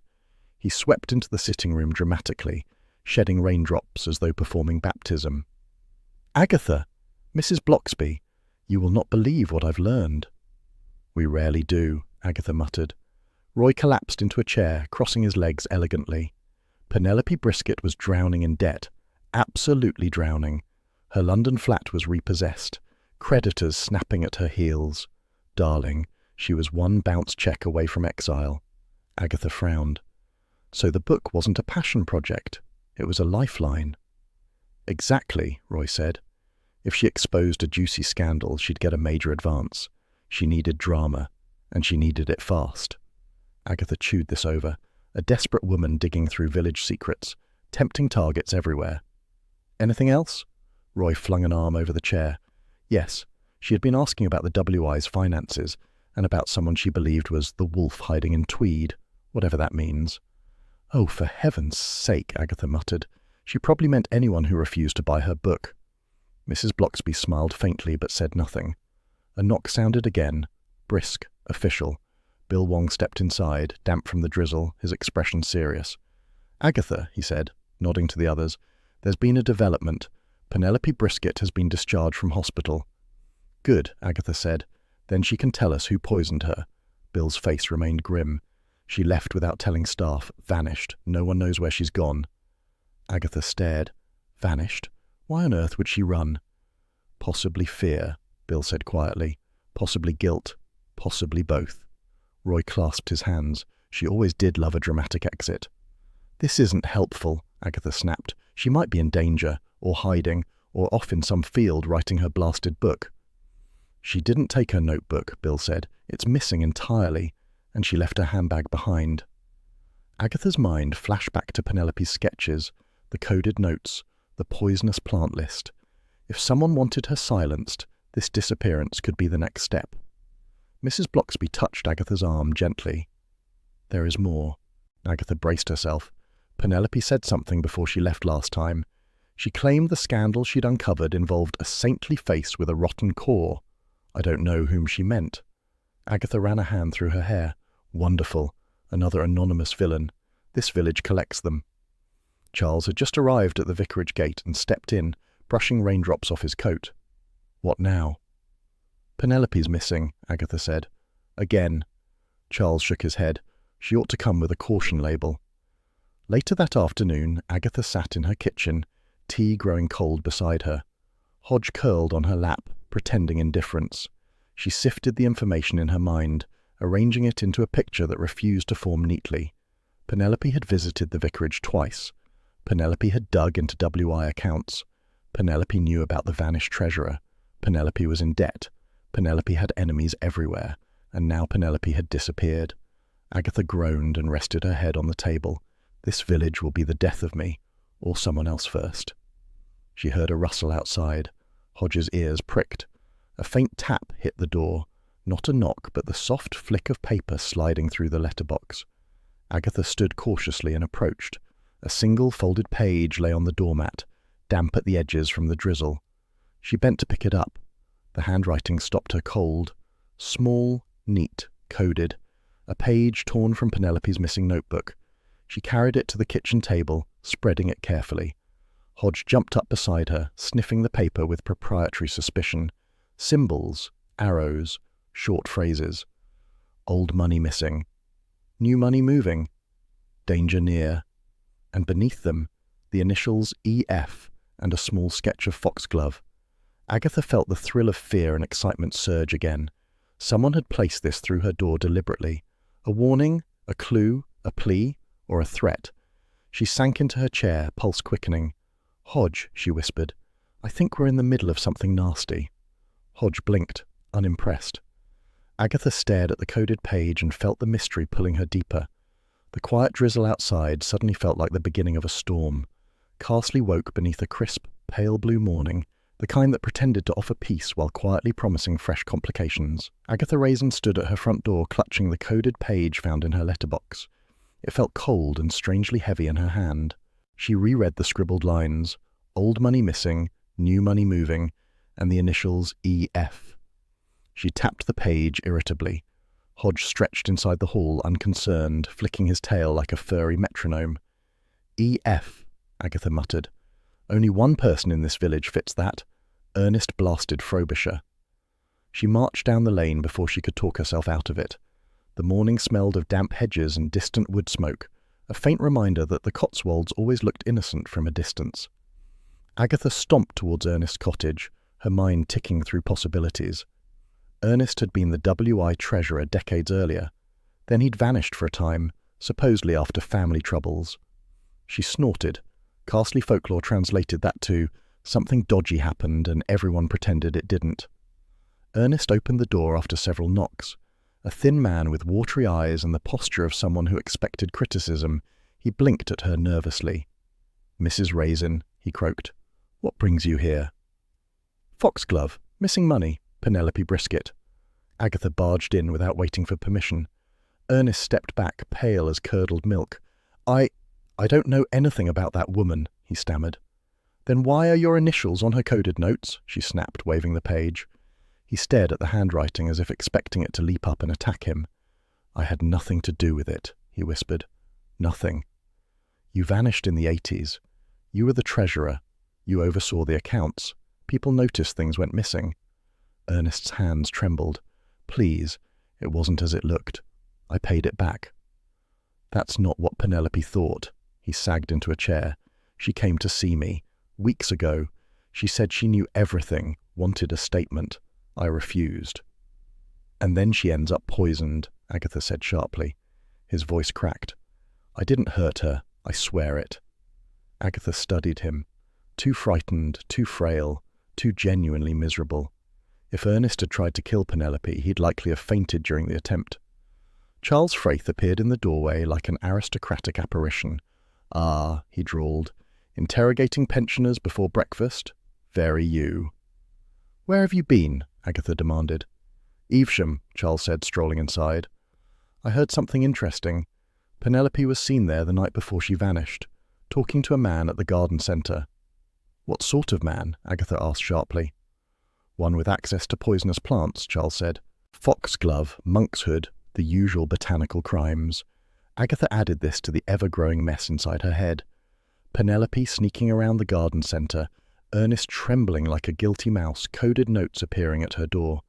He swept into the sitting room dramatically, shedding raindrops as though performing baptism. Agatha! Mrs. Blocksby! You will not believe what I've learned. We rarely do, Agatha muttered. Roy collapsed into a chair, crossing his legs elegantly. Penelope Brisket was drowning in debt. Absolutely drowning. Her London flat was repossessed. Creditors snapping at her heels. Darling, she was one bounce check away from exile. Agatha frowned. So the book wasn't a passion project. It was a lifeline. Exactly, Roy said. If she exposed a juicy scandal, she'd get a major advance. She needed drama, and she needed it fast. Agatha chewed this over, a desperate woman digging through village secrets, tempting targets everywhere. Anything else? Roy flung an arm over the chair. Yes, she had been asking about the WI's finances, and about someone she believed was the wolf hiding in Tweed, whatever that means. Oh, for heaven's sake, Agatha muttered. She probably meant anyone who refused to buy her book. Mrs. Blocksby smiled faintly but said nothing. A knock sounded again, brisk, official. Bill Wong stepped inside, damp from the drizzle, his expression serious. Agatha, he said, nodding to the others, there's been a development. Penelope Brisket has been discharged from hospital. Good, Agatha said. Then she can tell us who poisoned her. Bill's face remained grim. She left without telling staff, vanished. No one knows where she's gone. Agatha stared. Vanished? Why on earth would she run? Possibly fear, Bill said quietly. Possibly guilt. Possibly both. Roy clasped his hands. She always did love a dramatic exit. This isn't helpful, Agatha snapped. She might be in danger, or hiding, or off in some field writing her blasted book. She didn't take her notebook, Bill said. It's missing entirely. And she left her handbag behind. Agatha's mind flashed back to Penelope's sketches, the coded notes, the poisonous plant list. If someone wanted her silenced, this disappearance could be the next step. Mrs. Blocksby touched Agatha's arm gently. There is more. Agatha braced herself. Penelope said something before she left last time. She claimed the scandal she'd uncovered involved a saintly face with a rotten core. I don't know whom she meant. Agatha ran a hand through her hair. Wonderful. Another anonymous villain. This village collects them. Charles had just arrived at the vicarage gate and stepped in, brushing raindrops off his coat. What now? Penelope's missing, Agatha said. Again. Charles shook his head. She ought to come with a caution label. Later that afternoon, Agatha sat in her kitchen, tea growing cold beside her. Hodge curled on her lap, pretending indifference. She sifted the information in her mind, arranging it into a picture that refused to form neatly. Penelope had visited the vicarage twice. Penelope had dug into WI accounts. Penelope knew about the vanished treasurer. Penelope was in debt. Penelope had enemies everywhere, and now Penelope had disappeared. Agatha groaned and rested her head on the table. This village will be the death of me, or someone else first. She heard a rustle outside. Hodge's ears pricked. A faint tap hit the door. Not a knock, but the soft flick of paper sliding through the letterbox. Agatha stood cautiously and approached. A single folded page lay on the doormat, damp at the edges from the drizzle. She bent to pick it up. The handwriting stopped her cold. Small, neat, coded. A page torn from Penelope's missing notebook. She carried it to the kitchen table, spreading it carefully. Hodge jumped up beside her, sniffing the paper with proprietary suspicion. Symbols, arrows, short phrases. Old money missing. New money moving. Danger near. And beneath them, the initials EF and a small sketch of foxglove. Agatha felt the thrill of fear and excitement surge again. Someone had placed this through her door deliberately. A warning, a clue, a plea, or a threat. She sank into her chair, pulse quickening. "Hodge," she whispered, "I think we're in the middle of something nasty." Hodge blinked, unimpressed. Agatha stared at the coded page and felt the mystery pulling her deeper. The quiet drizzle outside suddenly felt like the beginning of a storm. Carsley woke beneath a crisp, pale blue morning, the kind that pretended to offer peace while quietly promising fresh complications. Agatha Raisin stood at her front door clutching the coded page found in her letterbox. It felt cold and strangely heavy in her hand. She reread the scribbled lines, old money missing, new money moving, and the initials EF. She tapped the page irritably. Hodge stretched inside the hall, unconcerned, flicking his tail like a furry metronome. "EF," Agatha muttered. "Only one person in this village fits that. Ernest blasted Frobisher." She marched down the lane before she could talk herself out of it. The morning smelled of damp hedges and distant wood smoke, a faint reminder that the Cotswolds always looked innocent from a distance. Agatha stomped towards Ernest's cottage, her mind ticking through possibilities. Ernest had been the WI treasurer decades earlier. Then he'd vanished for a time, supposedly after family troubles. She snorted. Carsley folklore translated that to, "Something dodgy happened and everyone pretended it didn't." Ernest opened the door after several knocks. A thin man with watery eyes and the posture of someone who expected criticism, he blinked at her nervously. "Mrs. Raisin," he croaked. "What brings you here?" "Foxglove, missing money, Penelope Brisket." Agatha barged in without waiting for permission. Ernest stepped back, pale as curdled milk. I don't know anything about that woman," he stammered. "Then why are your initials on her coded notes?" she snapped, waving the page. He stared at the handwriting as if expecting it to leap up and attack him. "I had nothing to do with it," he whispered. "Nothing. You vanished in the 80s. You were the treasurer. You oversaw the accounts. People noticed things went missing." Ernest's hands trembled. "Please, it wasn't as it looked. I paid it back." "That's not what Penelope thought." He sagged into a chair. "She came to see me. Weeks ago. She said she knew everything, wanted a statement. I refused." "And then she ends up poisoned," Agatha said sharply. His voice cracked. "I didn't hurt her. I swear it." Agatha studied him. Too frightened, too frail, too genuinely miserable. If Ernest had tried to kill Penelope, he'd likely have fainted during the attempt. Charles Fraith appeared in the doorway like an aristocratic apparition. "Ah," he drawled, "interrogating pensioners before breakfast? Very you." "Where have you been?" Agatha demanded. "Evesham," Charles said, strolling inside. "I heard something interesting. Penelope was seen there the night before she vanished, talking to a man at the garden centre." "What sort of man?" Agatha asked sharply. "One with access to poisonous plants," Charles said. "Foxglove, monkshood, the usual botanical crimes." Agatha added this to the ever-growing mess inside her head. Penelope sneaking around the garden centre, Ernest trembling like a guilty mouse, coded notes appearing at her door.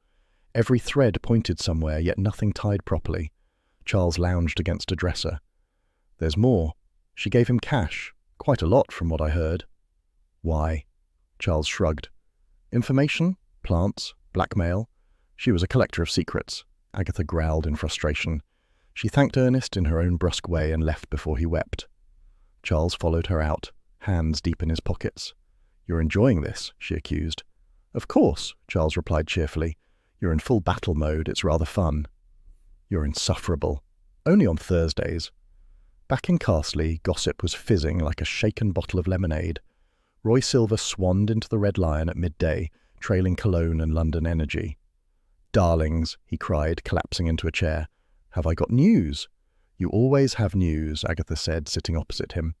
Every thread pointed somewhere, yet nothing tied properly. Charles lounged against a dresser. "There's more. She gave him cash. Quite a lot, from what I heard." "Why?" Charles shrugged. "Information? Plants? Blackmail? She was a collector of secrets." Agatha growled in frustration. She thanked Ernest in her own brusque way and left before he wept. Charles followed her out, hands deep in his pockets. "You're enjoying this?" she accused. "Of course," Charles replied cheerfully. "You're in full battle mode. It's rather fun." "You're insufferable. Only on Thursdays." Back in Carsley, gossip was fizzing like a shaken bottle of lemonade. Roy Silver swanned into the Red Lion at midday, trailing Cologne and London Energy. "Darlings," he cried, collapsing into a chair. "Have I got news?" "You always have news," Agatha said, sitting opposite him.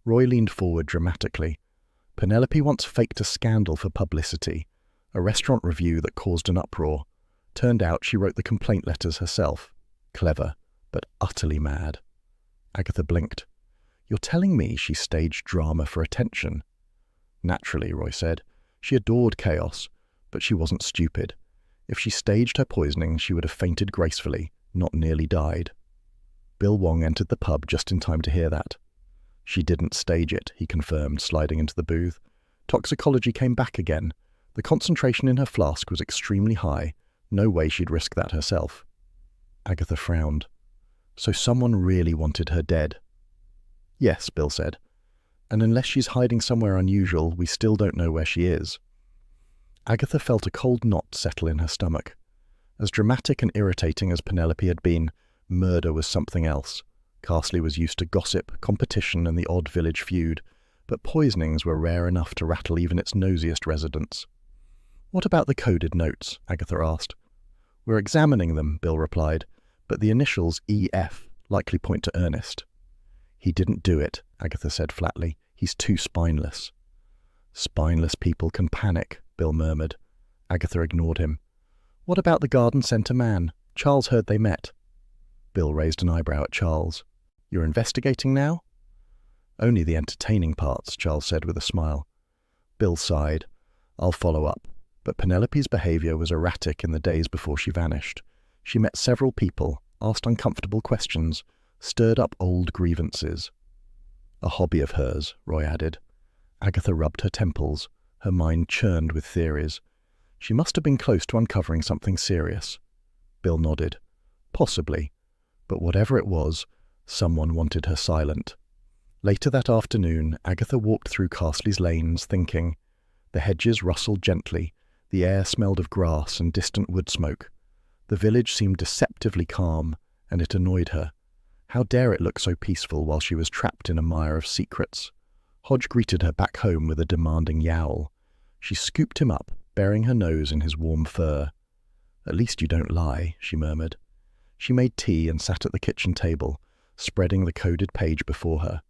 Roy leaned forward dramatically. "Penelope once faked a scandal for publicity, a restaurant review that caused an uproar. Turned out she wrote the complaint letters herself. Clever, but utterly mad." Agatha blinked. "You're telling me she staged drama for attention?" "Naturally," Roy said. "She adored chaos, but she wasn't stupid. If she staged her poisoning, she would have fainted gracefully, not nearly died. Bill Wong entered the pub just in time to hear that. She didn't stage it, he confirmed, sliding into the booth. Toxicology came back again. The concentration in her flask was extremely high. No way she'd risk that herself. Agatha frowned. So someone really wanted her dead. Yes, Bill said. And unless she's hiding somewhere unusual, we still don't know where she is. Agatha felt a cold knot settle in her stomach. As dramatic and irritating as Penelope had been, murder was something else. Carsley was used to gossip, competition, and the odd village feud, but poisonings were rare enough to rattle even its nosiest residents. What about the coded notes? Agatha asked. We're examining them, Bill replied, but the initials EF likely point to Ernest. He didn't do it, Agatha said flatly. He's too spineless. Spineless people can panic, Bill murmured. Agatha ignored him. What about the garden centre man? Charles heard they met. Bill raised an eyebrow at Charles. You're investigating now? Only the entertaining parts, Charles said with a smile. Bill sighed. I'll follow up. But Penelope's behaviour was erratic in the days before she vanished. She met several people, asked uncomfortable questions, stirred up old grievances. A hobby of hers, Roy added. Agatha rubbed her temples. Her mind churned with theories. She must have been close to uncovering something serious. Bill nodded. Possibly. But whatever it was, someone wanted her silent. Later that afternoon, Agatha walked through Carsley's lanes, thinking. The hedges rustled gently. The air smelled of grass and distant wood smoke. The village seemed deceptively calm, and it annoyed her. How dare it look so peaceful while she was trapped in a mire of secrets? Hodge greeted her back home with a demanding yowl. She scooped him up, burying her nose in his warm fur. At least you don't lie, she murmured. She made tea and sat at the kitchen table, spreading the coded page before her.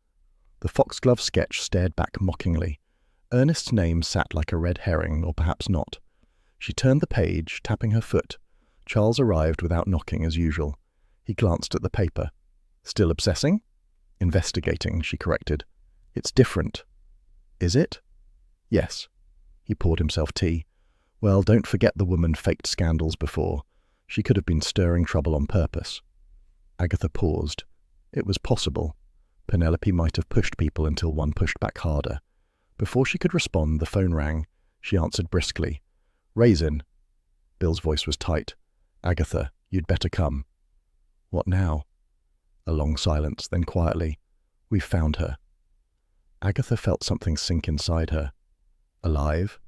The foxglove sketch stared back mockingly. Ernest's name sat like a red herring, or perhaps not. She turned the page, tapping her foot. Charles arrived without knocking as usual. He glanced at the paper. Still obsessing? Investigating, she corrected. It's different. Is it? Yes. He poured himself tea. Well, don't forget the woman faked scandals before. She could have been stirring trouble on purpose. Agatha paused. It was possible. Penelope might have pushed people until one pushed back harder. Before she could respond, the phone rang. She answered briskly. Raisin. Bill's voice was tight. Agatha, you'd better come. What now? A long silence, then quietly. We've found her. Agatha felt something sink inside her. Alive?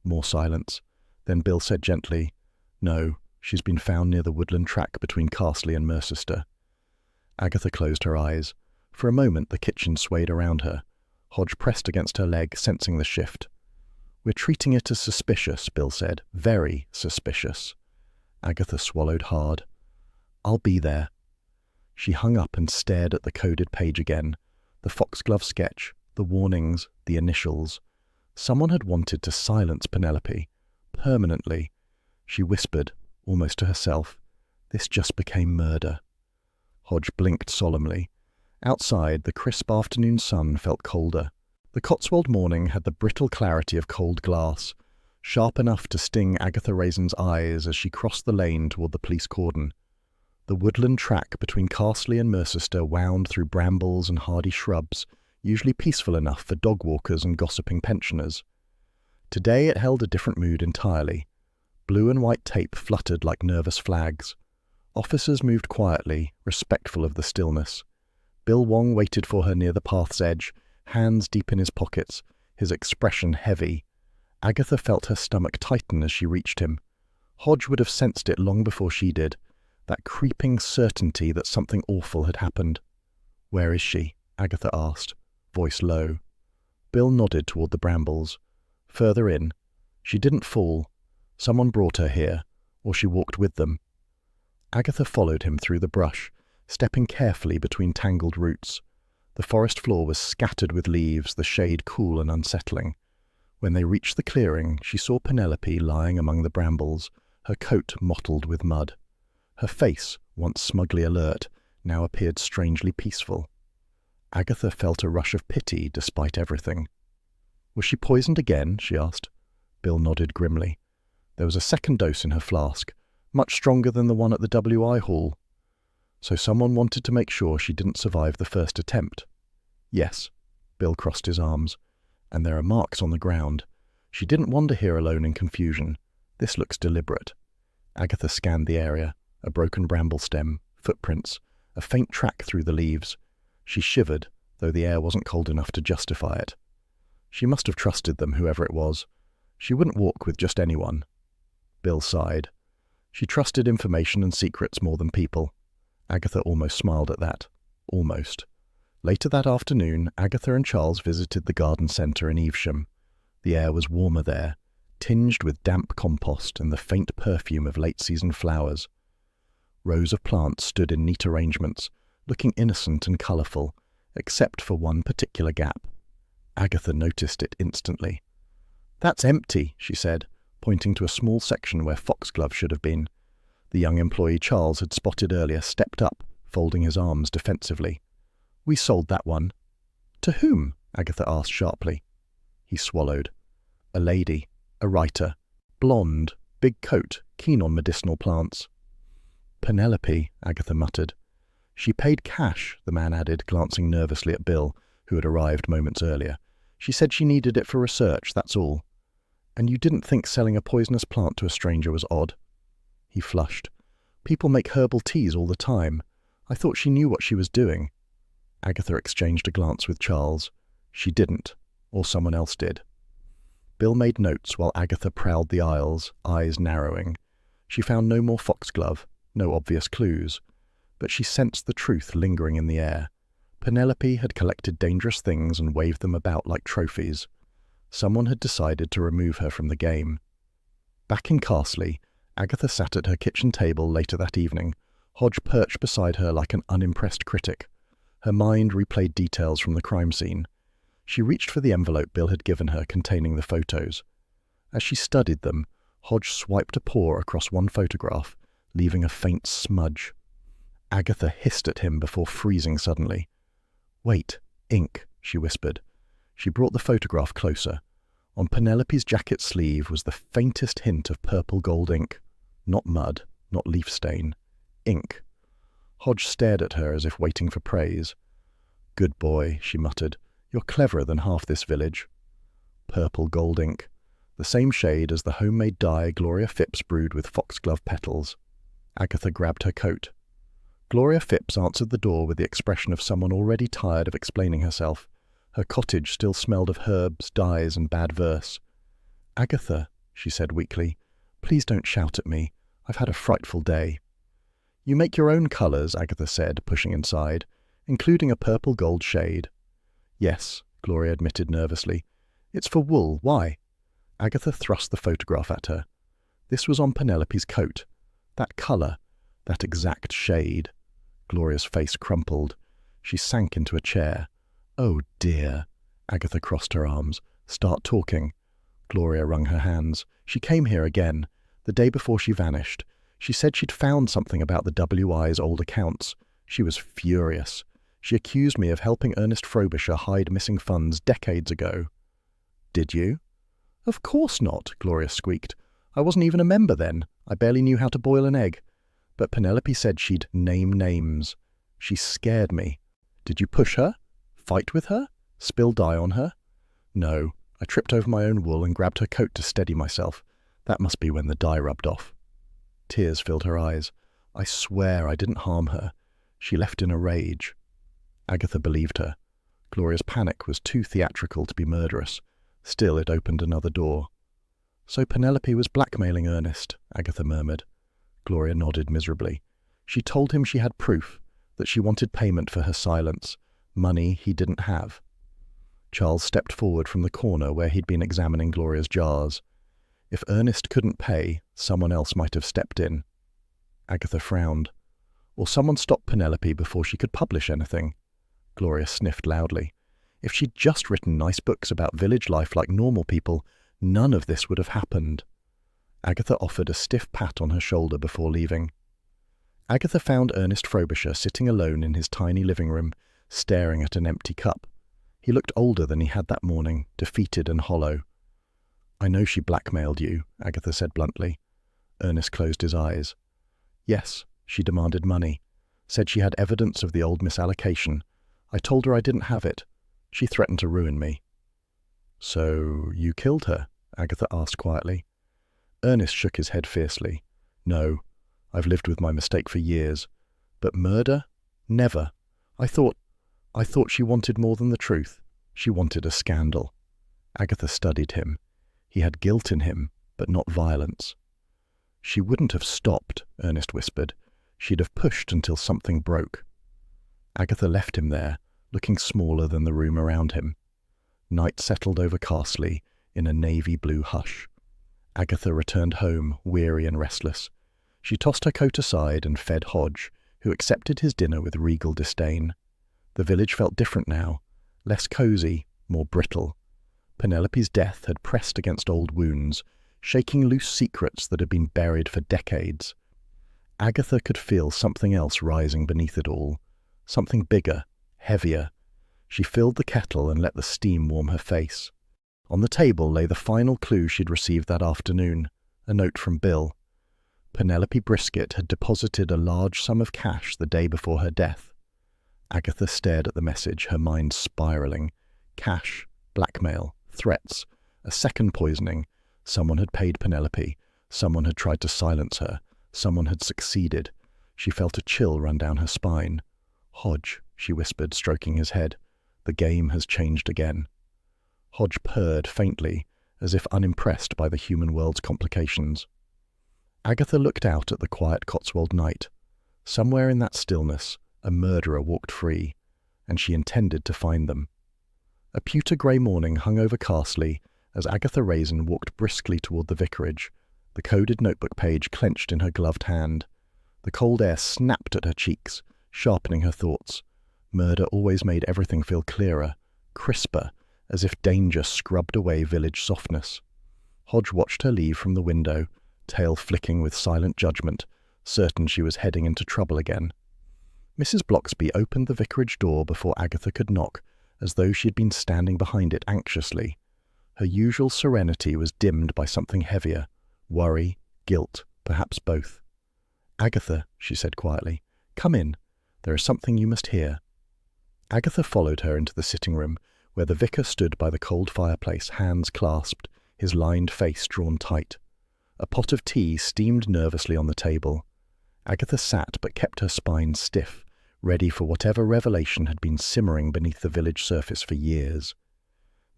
More silence. Then Bill said gently, No, she's been found near the woodland track between Carsley and Mercester. Agatha closed her eyes. For a moment the kitchen swayed around her. Hodge pressed against her leg, sensing the shift. We're treating it as suspicious, Bill said. Very suspicious. Agatha swallowed hard. I'll be there. She hung up and stared at the coded page again. The foxglove sketch, the warnings, the initials. Someone had wanted to silence Penelope. Permanently. She whispered, almost to herself, This just became murder. Hodge blinked solemnly. Outside, the crisp afternoon sun felt colder. The Cotswold morning had the brittle clarity of cold glass, sharp enough to sting Agatha Raisin's eyes as she crossed the lane toward the police cordon. The woodland track between Carsley and Mercester wound through brambles and hardy shrubs, usually peaceful enough for dog walkers and gossiping pensioners. Today it held a different mood entirely. Blue and white tape fluttered like nervous flags. Officers moved quietly, respectful of the stillness. Bill Wong waited for her near the path's edge, hands deep in his pockets, his expression heavy. Agatha felt her stomach tighten as she reached him. Hodge would have sensed it long before she did, that creeping certainty that something awful had happened. Where is she? Agatha asked, voice low. Bill nodded toward the brambles. Further in. She didn't fall. Someone brought her here, or she walked with them. Agatha followed him through the brush, stepping carefully between tangled roots. The forest floor was scattered with leaves, the shade cool and unsettling. When they reached the clearing, she saw Penelope lying among the brambles, her coat mottled with mud. Her face, once smugly alert, now appeared strangely peaceful. Agatha felt a rush of pity despite everything. Was she poisoned again? She asked. Bill nodded grimly. There was a second dose in her flask, much stronger than the one at the WI hall. So someone wanted to make sure she didn't survive the first attempt. Yes, Bill crossed his arms. And there are marks on the ground. She didn't wander here alone in confusion. This looks deliberate. Agatha scanned the area. A broken bramble stem, footprints, a faint track through the leaves. She shivered, though the air wasn't cold enough to justify it. She must have trusted them, whoever it was. She wouldn't walk with just anyone. Bill sighed. She trusted information and secrets more than people. Agatha almost smiled at that. Almost. Later that afternoon, Agatha and Charles visited the garden centre in Evesham. The air was warmer there, tinged with damp compost and the faint perfume of late-season flowers. Rows of plants stood in neat arrangements, looking innocent and colourful, except for one particular gap. Agatha noticed it instantly. "That's empty," she said, pointing to a small section where foxglove should have been. The young employee Charles had spotted earlier stepped up, folding his arms defensively. "We sold that one." "To whom?" Agatha asked sharply. He swallowed. "A lady, a writer, blonde, big coat, keen on medicinal plants." "Penelope," Agatha muttered. "She paid cash," the man added, glancing nervously at Bill, who had arrived moments earlier. "She said she needed it for research, that's all." "And you didn't think selling a poisonous plant to a stranger was odd?" He flushed. "People make herbal teas all the time. I thought she knew what she was doing." Agatha exchanged a glance with Charles. She didn't, or someone else did. Bill made notes while Agatha prowled the aisles, eyes narrowing. She found no more foxglove, no obvious clues, but she sensed the truth lingering in the air. Penelope had collected dangerous things and waved them about like trophies. Someone had decided to remove her from the game. Back in Carsley, Agatha sat at her kitchen table later that evening, Hodge perched beside her like an unimpressed critic. Her mind replayed details from the crime scene. She reached for the envelope Bill had given her containing the photos. As she studied them, Hodge swiped a paw across one photograph, leaving a faint smudge. Agatha hissed at him before freezing suddenly. "Wait, ink," she whispered. She brought the photograph closer. On Penelope's jacket sleeve was the faintest hint of purple gold ink. Not mud, not leaf stain. Ink. Hodge stared at her as if waiting for praise. "Good boy," she muttered. "You're cleverer than half this village." Purple gold ink. The same shade as the homemade dye Gloria Phipps brewed with foxglove petals. Agatha grabbed her coat. Gloria Phipps answered the door with the expression of someone already tired of explaining herself. Her cottage still smelled of herbs, dyes, and bad verse. "Agatha," she said weakly, "please don't shout at me. I've had a frightful day." "You make your own colours," Agatha said, pushing inside, "including a purple-gold shade." "Yes," Gloria admitted nervously. "It's for wool. Why?" Agatha thrust the photograph at her. This was on Penelope's coat. That colour, that exact shade. Gloria's face crumpled. She sank into a chair. "Oh, dear." Agatha crossed her arms. "Start talking." Gloria wrung her hands. "She came here again, the day before she vanished. She said she'd found something about the WI's old accounts. She was furious. She accused me of helping Ernest Frobisher hide missing funds decades ago." "Did you?" "Of course not," Gloria squeaked. "I wasn't even a member then. I barely knew how to boil an egg. But Penelope said she'd name names. She scared me." "Did you push her? Fight with her? Spill dye on her?" "No. I tripped over my own wool and grabbed her coat to steady myself. That must be when the dye rubbed off." Tears filled her eyes. "I swear I didn't harm her. She left in a rage." Agatha believed her. Gloria's panic was too theatrical to be murderous. Still, it opened another door. "So Penelope was blackmailing Ernest," Agatha murmured. Gloria nodded miserably. "She told him she had proof, that she wanted payment for her silence, money he didn't have." Charles stepped forward from the corner where he'd been examining Gloria's jars. If Ernest couldn't pay, someone else might have stepped in. Agatha frowned. Or someone stopped Penelope before she could publish anything. Gloria sniffed loudly. If she'd just written nice books about village life like normal people, none of this would have happened. Agatha offered a stiff pat on her shoulder before leaving. Agatha found Ernest Frobisher sitting alone in his tiny living room, staring at an empty cup. He looked older than he had that morning, defeated and hollow. I know she blackmailed you, Agatha said bluntly. Ernest closed his eyes. Yes, she demanded money. Said she had evidence of the old misallocation. I told her I didn't have it. She threatened to ruin me. So you killed her? Agatha asked quietly. Ernest shook his head fiercely. No, I've lived with my mistake for years. But murder? Never. I thought she wanted more than the truth. She wanted a scandal. Agatha studied him. He had guilt in him, but not violence. She wouldn't have stopped, Ernest whispered. She'd have pushed until something broke. Agatha left him there, looking smaller than the room around him. Night settled over Carsley in a navy blue hush. Agatha returned home, weary and restless. She tossed her coat aside and fed Hodge, who accepted his dinner with regal disdain. The village felt different now, less cosy, more brittle. Penelope's death had pressed against old wounds, shaking loose secrets that had been buried for decades. Agatha could feel something else rising beneath it all, something bigger, heavier. She filled the kettle and let the steam warm her face. On the table lay the final clue she'd received that afternoon, a note from Bill. Penelope Brisket had deposited a large sum of cash the day before her death. Agatha stared at the message, her mind spiraling. Cash, blackmail, threats, a second poisoning. Someone had paid Penelope. Someone had tried to silence her. Someone had succeeded. She felt a chill run down her spine. Hodge, she whispered, stroking his head. The game has changed again. Hodge purred faintly, as if unimpressed by the human world's complications. Agatha looked out at the quiet Cotswold night. Somewhere in that stillness, a murderer walked free, and she intended to find them. A pewter-grey morning hung over Carsley as Agatha Raisin walked briskly toward the vicarage, the coded notebook page clenched in her gloved hand. The cold air snapped at her cheeks, sharpening her thoughts. Murder always made everything feel clearer, crisper, as if danger scrubbed away village softness. Hodge watched her leave from the window, tail flicking with silent judgment, certain she was heading into trouble again. Mrs. Bloxby opened the vicarage door before Agatha could knock, as though she had been standing behind it anxiously. Her usual serenity was dimmed by something heavier, worry, guilt, perhaps both. "Agatha," she said quietly, "come in. There is something you must hear." Agatha followed her into the sitting-room, where the vicar stood by the cold fireplace, hands clasped, his lined face drawn tight. A pot of tea steamed nervously on the table. Agatha sat but kept her spine stiff, ready for whatever revelation had been simmering beneath the village surface for years.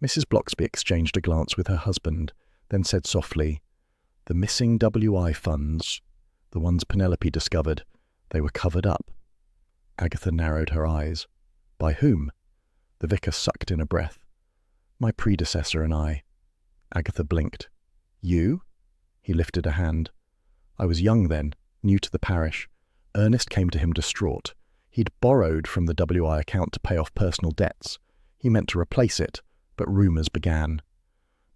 Mrs. Bloxby exchanged a glance with her husband, then said softly, "The missing WI funds, the ones Penelope discovered, they were covered up." Agatha narrowed her eyes. "By whom?" The vicar sucked in a breath. "My predecessor and I." Agatha blinked. "You?" He lifted a hand. "I was young then, new to the parish. Ernest came to him distraught. He'd borrowed from the WI account to pay off personal debts. He meant to replace it, but rumours began.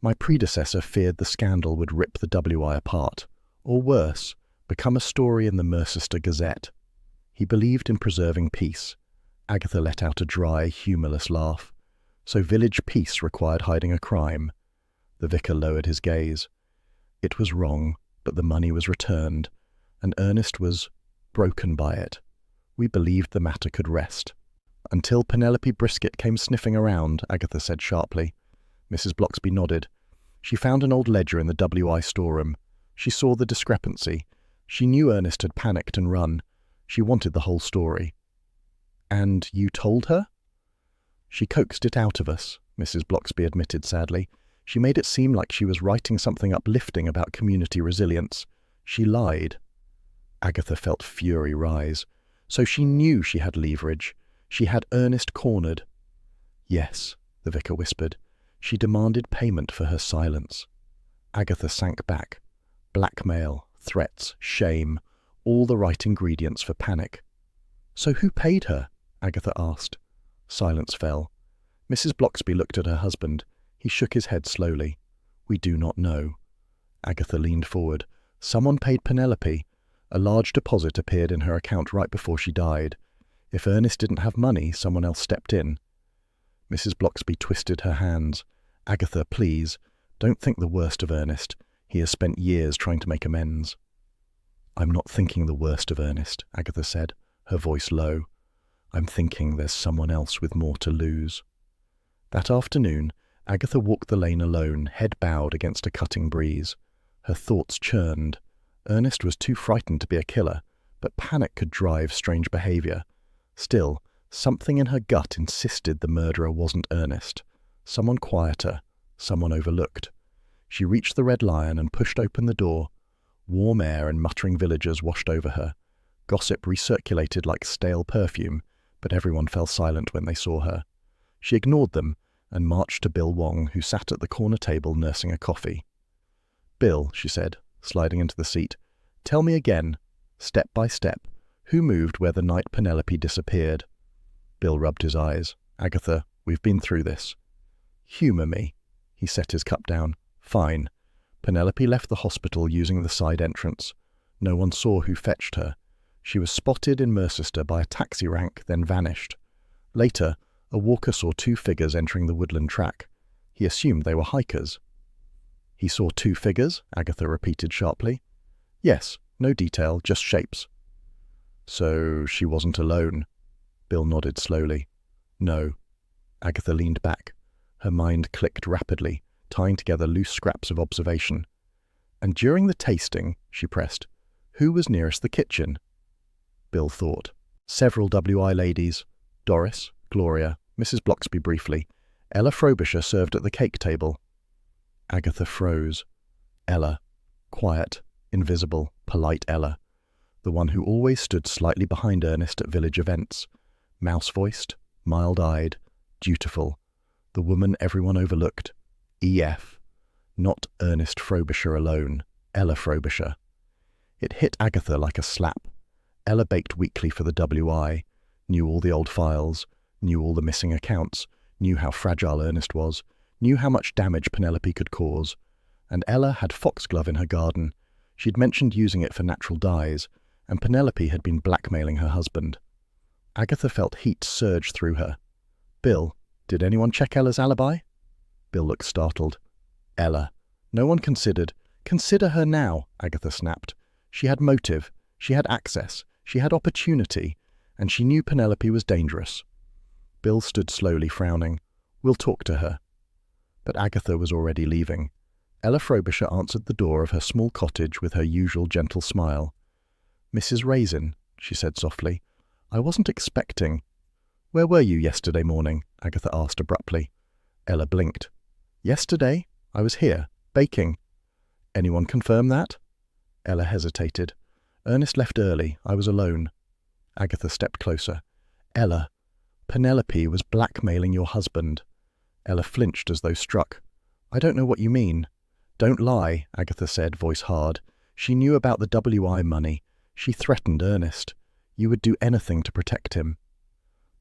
My predecessor feared the scandal would rip the WI apart, or worse, become a story in the Mercester Gazette. He believed in preserving peace." Agatha let out a dry, humourless laugh. "So village peace required hiding a crime." The vicar lowered his gaze. "It was wrong, but the money was returned, and Ernest was broken by it. We believed the matter could rest." "Until Penelope Brisket came sniffing around," Agatha said sharply. Mrs. Bloxby nodded. "She found an old ledger in the WI storeroom. She saw the discrepancy. She knew Ernest had panicked and run. She wanted the whole story." "And you told her?" "She coaxed it out of us," Mrs. Bloxby admitted sadly. "She made it seem like she was writing something uplifting about community resilience. She lied." Agatha felt fury rise. So she knew she had leverage. She had Ernest cornered. "Yes," the vicar whispered. "She demanded payment for her silence." Agatha sank back. Blackmail, threats, shame, all the right ingredients for panic. "So who paid her?" Agatha asked. Silence fell. Mrs. Bloxby looked at her husband. He shook his head slowly. "We do not know." Agatha leaned forward. "Someone paid Penelope. A large deposit appeared in her account right before she died. If Ernest didn't have money, someone else stepped in." Mrs. Bloxby twisted her hands. "Agatha, please. Don't think the worst of Ernest. He has spent years trying to make amends. I'm not thinking the worst of Ernest, Agatha said, her voice low. I'm thinking there's someone else with more to lose. That afternoon, Agatha walked the lane alone, head bowed against a cutting breeze. Her thoughts churned. Ernest was too frightened to be a killer, but panic could drive strange behavior. Still, something in her gut insisted the murderer wasn't Ernest. Someone quieter, someone overlooked. She reached the Red Lion and pushed open the door. Warm air and muttering villagers washed over her. Gossip recirculated like stale perfume, but everyone fell silent when they saw her. She ignored them and marched to Bill Wong, who sat at the corner table nursing a coffee. Bill, she said, sliding into the seat, tell me again, step by step, who moved where the night Penelope disappeared? Bill rubbed his eyes. Agatha, we've been through this. Humour me. He set his cup down. Fine. Penelope left the hospital using the side entrance. No one saw who fetched her. She was spotted in Mercester by a taxi rank, then vanished. Later, a walker saw two figures entering the woodland track. He assumed they were hikers. He saw two figures? Agatha repeated sharply. Yes, no detail, just shapes. So she wasn't alone. Bill nodded slowly. No. Agatha leaned back. Her mind clicked rapidly, tying together loose scraps of observation. And during the tasting, she pressed, who was nearest the kitchen? Bill thought. Several WI ladies. Doris, Gloria, Mrs. Bloxby briefly. Ella Frobisher served at the cake table. Agatha froze. Ella. Quiet, invisible, polite Ella. The one who always stood slightly behind Ernest at village events. Mouse-voiced, mild-eyed, dutiful. The woman everyone overlooked. E.F. Not Ernest Frobisher alone. Ella Frobisher. It hit Agatha like a slap. Ella baked weekly for the WI, knew all the old files, knew all the missing accounts, knew how fragile Ernest was, knew how much damage Penelope could cause. And Ella had foxglove in her garden. She'd mentioned using it for natural dyes, and Penelope had been blackmailing her husband. Agatha felt heat surge through her. Bill, did anyone check Ella's alibi? Bill looked startled. Ella. No one considered. Consider her now, Agatha snapped. She had motive, she had access, she had opportunity, and she knew Penelope was dangerous. Bill stood slowly, frowning. We'll talk to her. But Agatha was already leaving. Ella Frobisher answered the door of her small cottage with her usual gentle smile. Mrs. Raisin, she said softly, I wasn't expecting. Where were you yesterday morning? Agatha asked abruptly. Ella blinked. Yesterday? I was here, baking. Anyone confirm that? Ella hesitated. Ernest left early. I was alone. Agatha stepped closer. Ella, Penelope was blackmailing your husband. Ella flinched as though struck. I don't know what you mean. Don't lie, Agatha said, voice hard. She knew about the WI money. She threatened Ernest. You would do anything to protect him.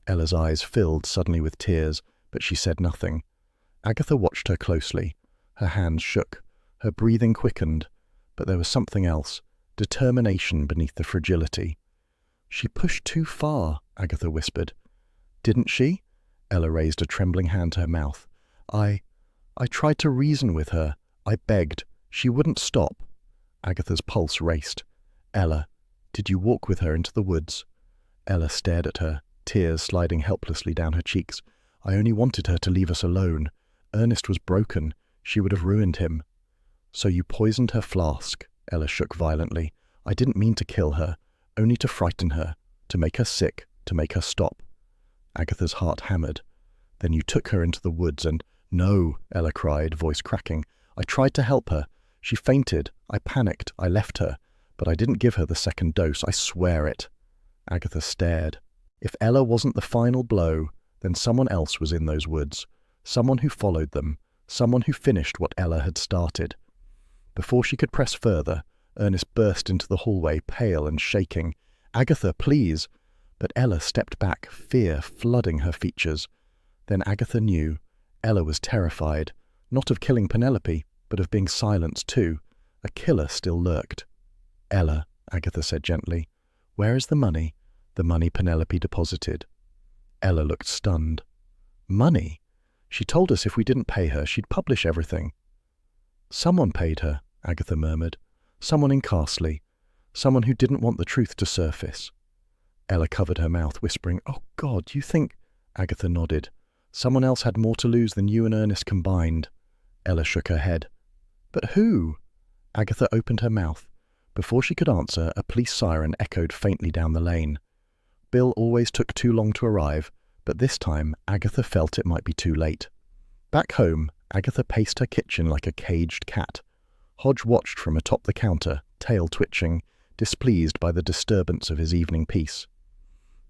Ella's eyes filled suddenly with tears, but she said nothing. Agatha watched her closely. Her hands shook. Her breathing quickened. But there was something else, determination beneath the fragility. She pushed too far, Agatha whispered. Didn't she? Ella raised a trembling hand to her mouth. I tried to reason with her. I begged. She wouldn't stop. Agatha's pulse raced. Ella, did you walk with her into the woods? Ella stared at her, tears sliding helplessly down her cheeks. I only wanted her to leave us alone. Ernest was broken. She would have ruined him. So you poisoned her flask, Ella shook violently. I didn't mean to kill her, only to frighten her, to make her sick, to make her stop. Agatha's heart hammered. Then you took her into the woods and— No, Ella cried, voice cracking. I tried to help her. She fainted. I panicked. I left her. But I didn't give her the second dose. I swear it. Agatha stared. If Ella wasn't the final blow, then someone else was in those woods. Someone who followed them. Someone who finished what Ella had started. Before she could press further, Ernest burst into the hallway, pale and shaking. Agatha, please! But Ella stepped back, fear flooding her features. Then Agatha knew. Ella was terrified, not of killing Penelope, but of being silenced too. A killer still lurked. Ella, Agatha said gently, where is the money? The money Penelope deposited. Ella looked stunned. Money? She told us if we didn't pay her, she'd publish everything. Someone paid her, Agatha murmured. Someone in Carsley. Someone who didn't want the truth to surface. Ella covered her mouth, whispering, "Oh, God, you think—" Agatha nodded. "Someone else had more to lose than you and Ernest combined." Ella shook her head. "But who?" Agatha opened her mouth. Before she could answer, a police siren echoed faintly down the lane. Bill always took too long to arrive, but this time Agatha felt it might be too late. Back home, Agatha paced her kitchen like a caged cat. Hodge watched from atop the counter, tail twitching, displeased by the disturbance of his evening peace.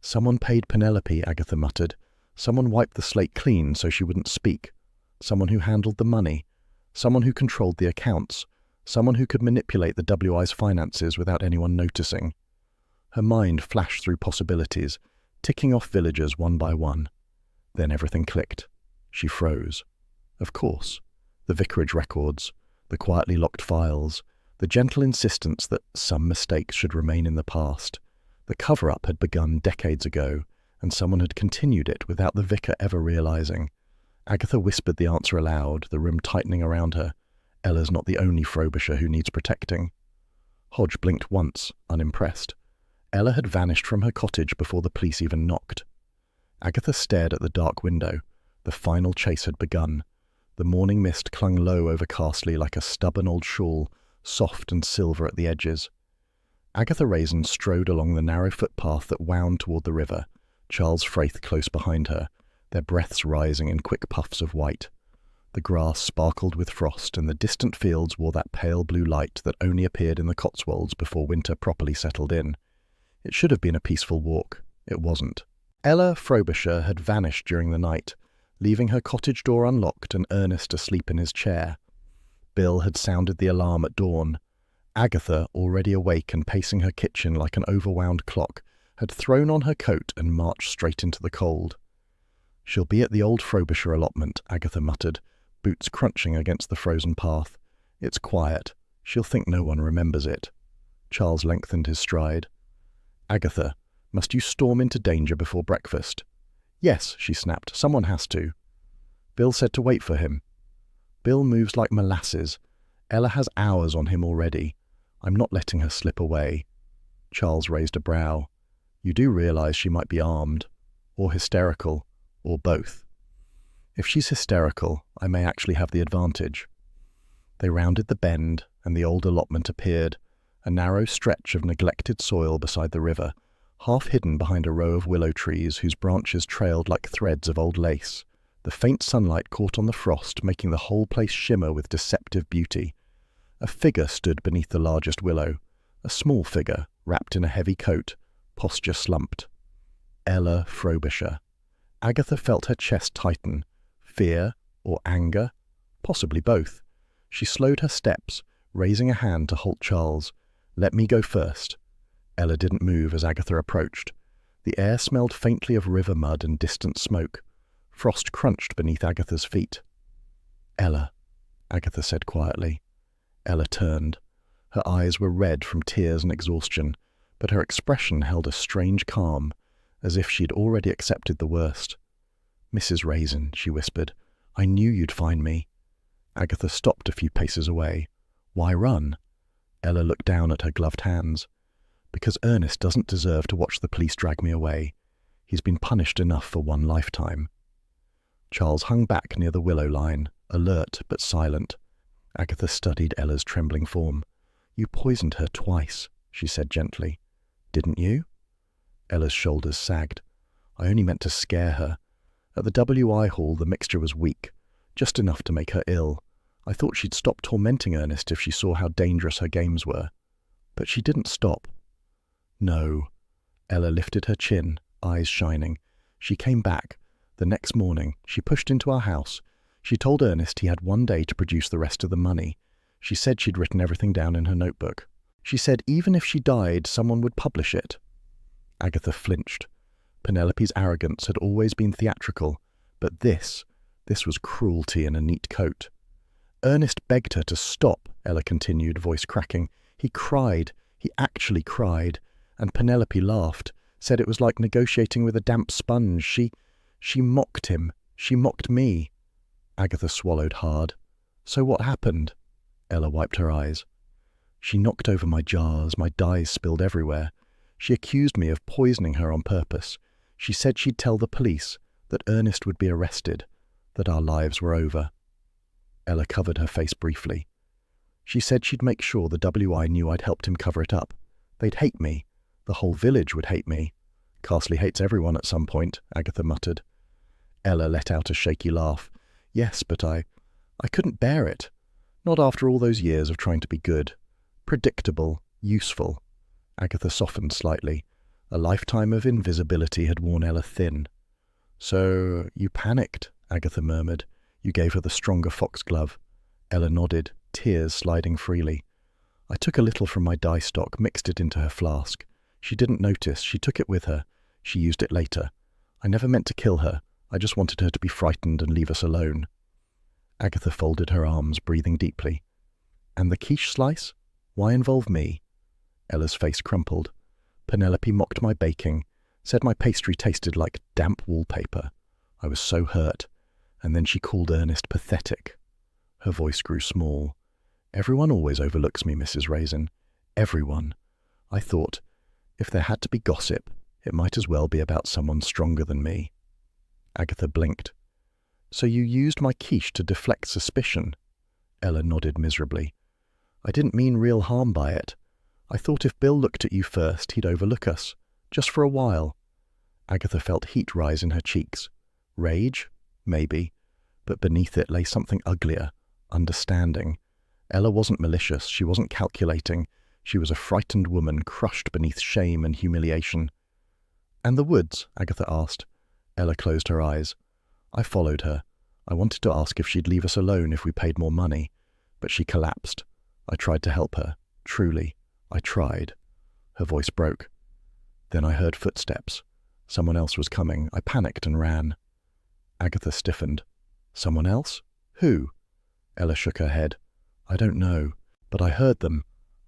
"Someone paid Penelope," Agatha muttered. "Someone wiped the slate clean so she wouldn't speak. Someone who handled the money. Someone who controlled the accounts. Someone who could manipulate the WI's finances without anyone noticing." Her mind flashed through possibilities, ticking off villagers one by one. Then everything clicked. She froze. Of course. The vicarage records, the quietly locked files, the gentle insistence that some mistakes should remain in the past. The cover-up had begun decades ago, and someone had continued it without the vicar ever realizing. Agatha whispered the answer aloud, the room tightening around her. Ella's not the only Frobisher who needs protecting. Hodge blinked once, unimpressed. Ella had vanished from her cottage before the police even knocked. Agatha stared at the dark window. The final chase had begun. The morning mist clung low over Carsley like a stubborn old shawl, soft and silver at the edges. Agatha Raisin strode along the narrow footpath that wound toward the river, Charles Fraith close behind her, their breaths rising in quick puffs of white. The grass sparkled with frost, and the distant fields wore that pale blue light that only appeared in the Cotswolds before winter properly settled in. It should have been a peaceful walk. It wasn't. Ella Frobisher had vanished during the night, leaving her cottage door unlocked and Ernest asleep in his chair. Bill had sounded the alarm at dawn. Agatha, already awake and pacing her kitchen like an overwound clock, had thrown on her coat and marched straight into the cold. "She'll be at the old Frobisher allotment," Agatha muttered, boots crunching against the frozen path. "It's quiet. She'll think no one remembers it." Charles lengthened his stride. "Agatha, must you storm into danger before breakfast?" "Yes," she snapped. "Someone has to." "Bill said to wait for him." "Bill moves like molasses. Ella has hours on him already. I'm not letting her slip away." Charles raised a brow. "You do realize she might be armed, or hysterical, or both." "If she's hysterical, I may actually have the advantage." They rounded the bend, and the old allotment appeared, a narrow stretch of neglected soil beside the river, half hidden behind a row of willow trees whose branches trailed like threads of old lace. The faint sunlight caught on the frost, making the whole place shimmer with deceptive beauty. A figure stood beneath the largest willow, a small figure, wrapped in a heavy coat, posture slumped. Ella Frobisher. Agatha felt her chest tighten. Fear or anger? Possibly both. She slowed her steps, raising a hand to halt Charles. "Let me go first." Ella didn't move as Agatha approached. The air smelled faintly of river mud and distant smoke. Frost crunched beneath Agatha's feet. "Ella," Agatha said quietly. Ella turned. Her eyes were red from tears and exhaustion, but her expression held a strange calm, as if she'd already accepted the worst. "Mrs. Raisin," she whispered, "I knew you'd find me." Agatha stopped a few paces away. "Why run?" Ella looked down at her gloved hands. "Because Ernest doesn't deserve to watch the police drag me away. He's been punished enough for one lifetime." Charles hung back near the willow line, alert but silent. Agatha studied Ella's trembling form. "You poisoned her twice," she said gently. "Didn't you?" Ella's shoulders sagged. "I only meant to scare her. At the WI hall the mixture was weak, just enough to make her ill. I thought she'd stop tormenting Ernest if she saw how dangerous her games were. But she didn't stop." "No." Ella lifted her chin, eyes shining. "She came back. The next morning, she pushed into our house. She told Ernest he had one day to produce the rest of the money. She said she'd written everything down in her notebook. She said even if she died, someone would publish it." Agatha flinched. Penelope's arrogance had always been theatrical, but this was cruelty in a neat coat. "Ernest begged her to stop," Ella continued, voice cracking. "He cried. He actually cried. And Penelope laughed, said it was like negotiating with a damp sponge. She mocked him. She mocked me." Agatha swallowed hard. "So what happened?" Ella wiped her eyes. She knocked over my jars, my dyes spilled everywhere. She accused me of poisoning her on purpose. She said she'd tell the police, that Ernest would be arrested, that our lives were over. Ella covered her face briefly. She said she'd make sure the WI knew I'd helped him cover it up. They'd hate me. The whole village would hate me. Carsley hates everyone at some point, Agatha muttered. Ella let out a shaky laugh. Yes, but I couldn't bear it. Not after all those years of trying to be good. Predictable, useful. Agatha softened slightly. A lifetime of invisibility had worn Ella thin. So, you panicked, Agatha murmured. You gave her the stronger foxglove. Ella nodded, tears sliding freely. I took a little from my dye stock, mixed it into her flask. She didn't notice. She took it with her. She used it later. I never meant to kill her. I just wanted her to be frightened and leave us alone. Agatha folded her arms, breathing deeply. And the quiche slice? Why involve me? Ella's face crumpled. Penelope mocked my baking, said my pastry tasted like damp wallpaper. I was so hurt. And then she called Ernest pathetic. Her voice grew small. Everyone always overlooks me, Mrs. Raisin. Everyone. I thought, if there had to be gossip, it might as well be about someone stronger than me. Agatha blinked. So you used my quiche to deflect suspicion? Ella nodded miserably. I didn't mean real harm by it. I thought if Bill looked at you first, he'd overlook us. Just for a while. Agatha felt heat rise in her cheeks. Rage? Maybe. But beneath it lay something uglier. Understanding. Ella wasn't malicious. She wasn't calculating. She was a frightened woman crushed beneath shame and humiliation. And the woods? Agatha asked. Ella closed her eyes. I followed her. I wanted to ask if she'd leave us alone if we paid more money. But she collapsed. I tried to help her. Truly. I tried. Her voice broke. Then I heard footsteps. Someone else was coming. I panicked and ran. Agatha stiffened. Someone else? Who? Ella shook her head. I don't know, but I heard them.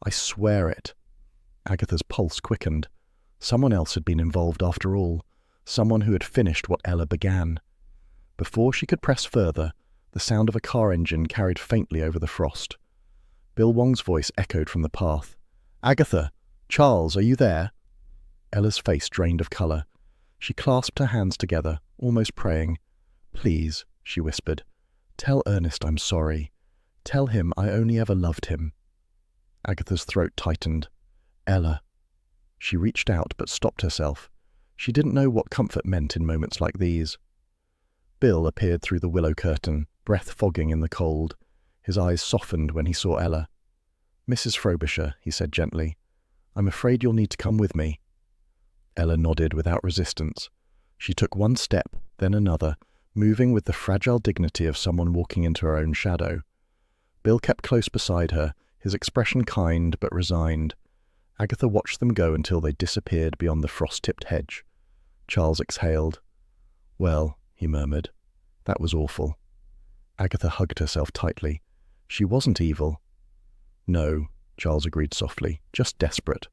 I swear it. Agatha's pulse quickened. Someone else had been involved after all. Someone who had finished what Ella began. Before she could press further, the sound of a car engine carried faintly over the frost. Bill Wong's voice echoed from the path. Agatha! Charles, are you there? Ella's face drained of colour. She clasped her hands together, almost praying. Please, she whispered. Tell Ernest I'm sorry. Tell him I only ever loved him. Agatha's throat tightened. Ella. She reached out but stopped herself. She didn't know what comfort meant in moments like these. Bill appeared through the willow curtain, breath fogging in the cold. His eyes softened when he saw Ella. Mrs. Frobisher, he said gently, I'm afraid you'll need to come with me. Ella nodded without resistance. She took one step, then another, moving with the fragile dignity of someone walking into her own shadow. Bill kept close beside her, his expression kind but resigned. Agatha watched them go until they disappeared beyond the frost-tipped hedge. Charles exhaled. Well, he murmured, that was awful. Agatha hugged herself tightly. She wasn't evil. No, Charles agreed softly, just desperate.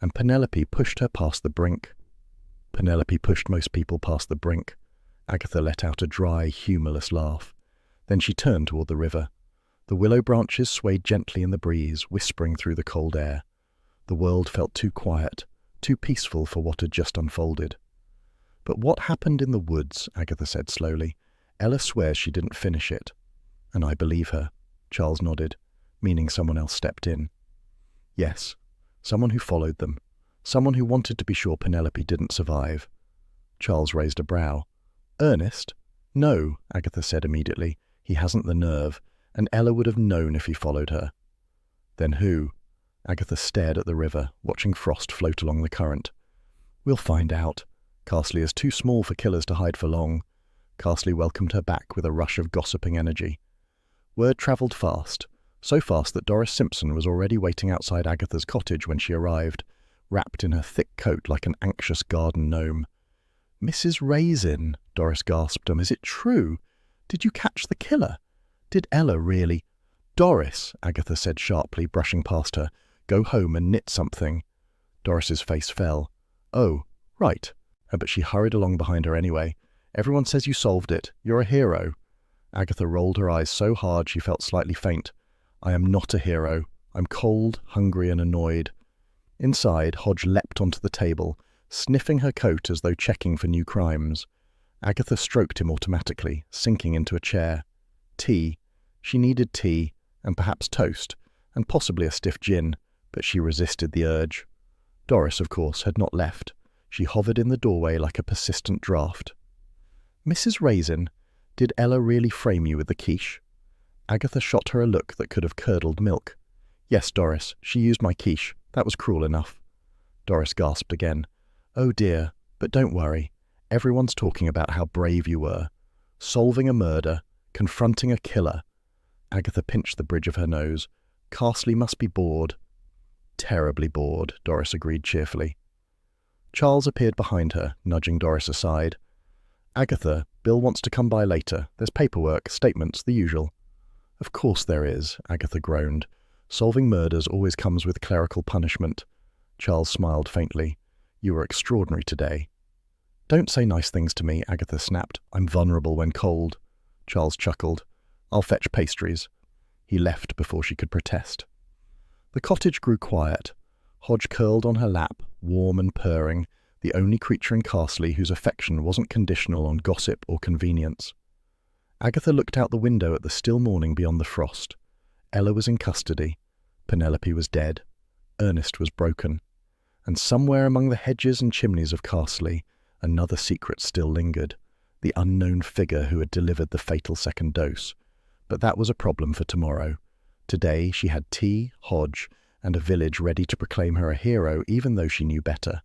And Penelope pushed her past the brink. Penelope pushed most people past the brink. Agatha let out a dry, humourless laugh. Then she turned toward the river. The willow branches swayed gently in the breeze, whispering through the cold air. The world felt too quiet, too peaceful for what had just unfolded. But what happened in the woods, Agatha said slowly. Ella swears she didn't finish it. And I believe her. Charles nodded, meaning someone else stepped in. Yes, someone who followed them. Someone who wanted to be sure Penelope didn't survive. Charles raised a brow. Ernest? No, Agatha said immediately. He hasn't the nerve, and Ella would have known if he followed her. Then who? Agatha stared at the river, watching frost float along the current. We'll find out. Carsley is too small for killers to hide for long. Carsley welcomed her back with a rush of gossiping energy. Word travelled fast, so fast that Doris Simpson was already waiting outside Agatha's cottage when she arrived, wrapped in her thick coat like an anxious garden gnome. Mrs. Raisin, Doris gasped. Is it true? Did you catch the killer? Did Ella really? Doris, Agatha said sharply, brushing past her. Go home and knit something. Doris's face fell. Oh, right. But she hurried along behind her anyway. Everyone says you solved it. You're a hero. Agatha rolled her eyes so hard she felt slightly faint. I am not a hero. I'm cold, hungry, and annoyed." Inside, Hodge leapt onto the table, sniffing her coat as though checking for new crimes. Agatha stroked him automatically, sinking into a chair. Tea. She needed tea, and perhaps toast, and possibly a stiff gin, but she resisted the urge. Doris, of course, had not left. She hovered in the doorway like a persistent draught. "Mrs. Raisin, did Ella really frame you with the quiche?" Agatha shot her a look that could have curdled milk. "Yes, Doris, she used my quiche. That was cruel enough." Doris gasped again. "Oh dear, but don't worry. Everyone's talking about how brave you were. Solving a murder, confronting a killer." Agatha pinched the bridge of her nose. "Carsley must be bored." "Terribly bored," Doris agreed cheerfully. Charles appeared behind her, nudging Doris aside. "Agatha, Bill wants to come by later. There's paperwork, statements, the usual." "Of course there is," Agatha groaned. "Solving murders always comes with clerical punishment." Charles smiled faintly. "You were extraordinary today." "Don't say nice things to me," Agatha snapped. "I'm vulnerable when cold." Charles chuckled. "I'll fetch pastries." He left before she could protest. The cottage grew quiet. Hodge curled on her lap, warm and purring, the only creature in Carsley whose affection wasn't conditional on gossip or convenience. Agatha looked out the window at the still morning beyond the frost. Ella was in custody. Penelope was dead. Ernest was broken. And somewhere among the hedges and chimneys of Carsley, another secret still lingered, the unknown figure who had delivered the fatal second dose. But that was a problem for tomorrow. Today she had tea, Hodge, and a village ready to proclaim her a hero even though she knew better.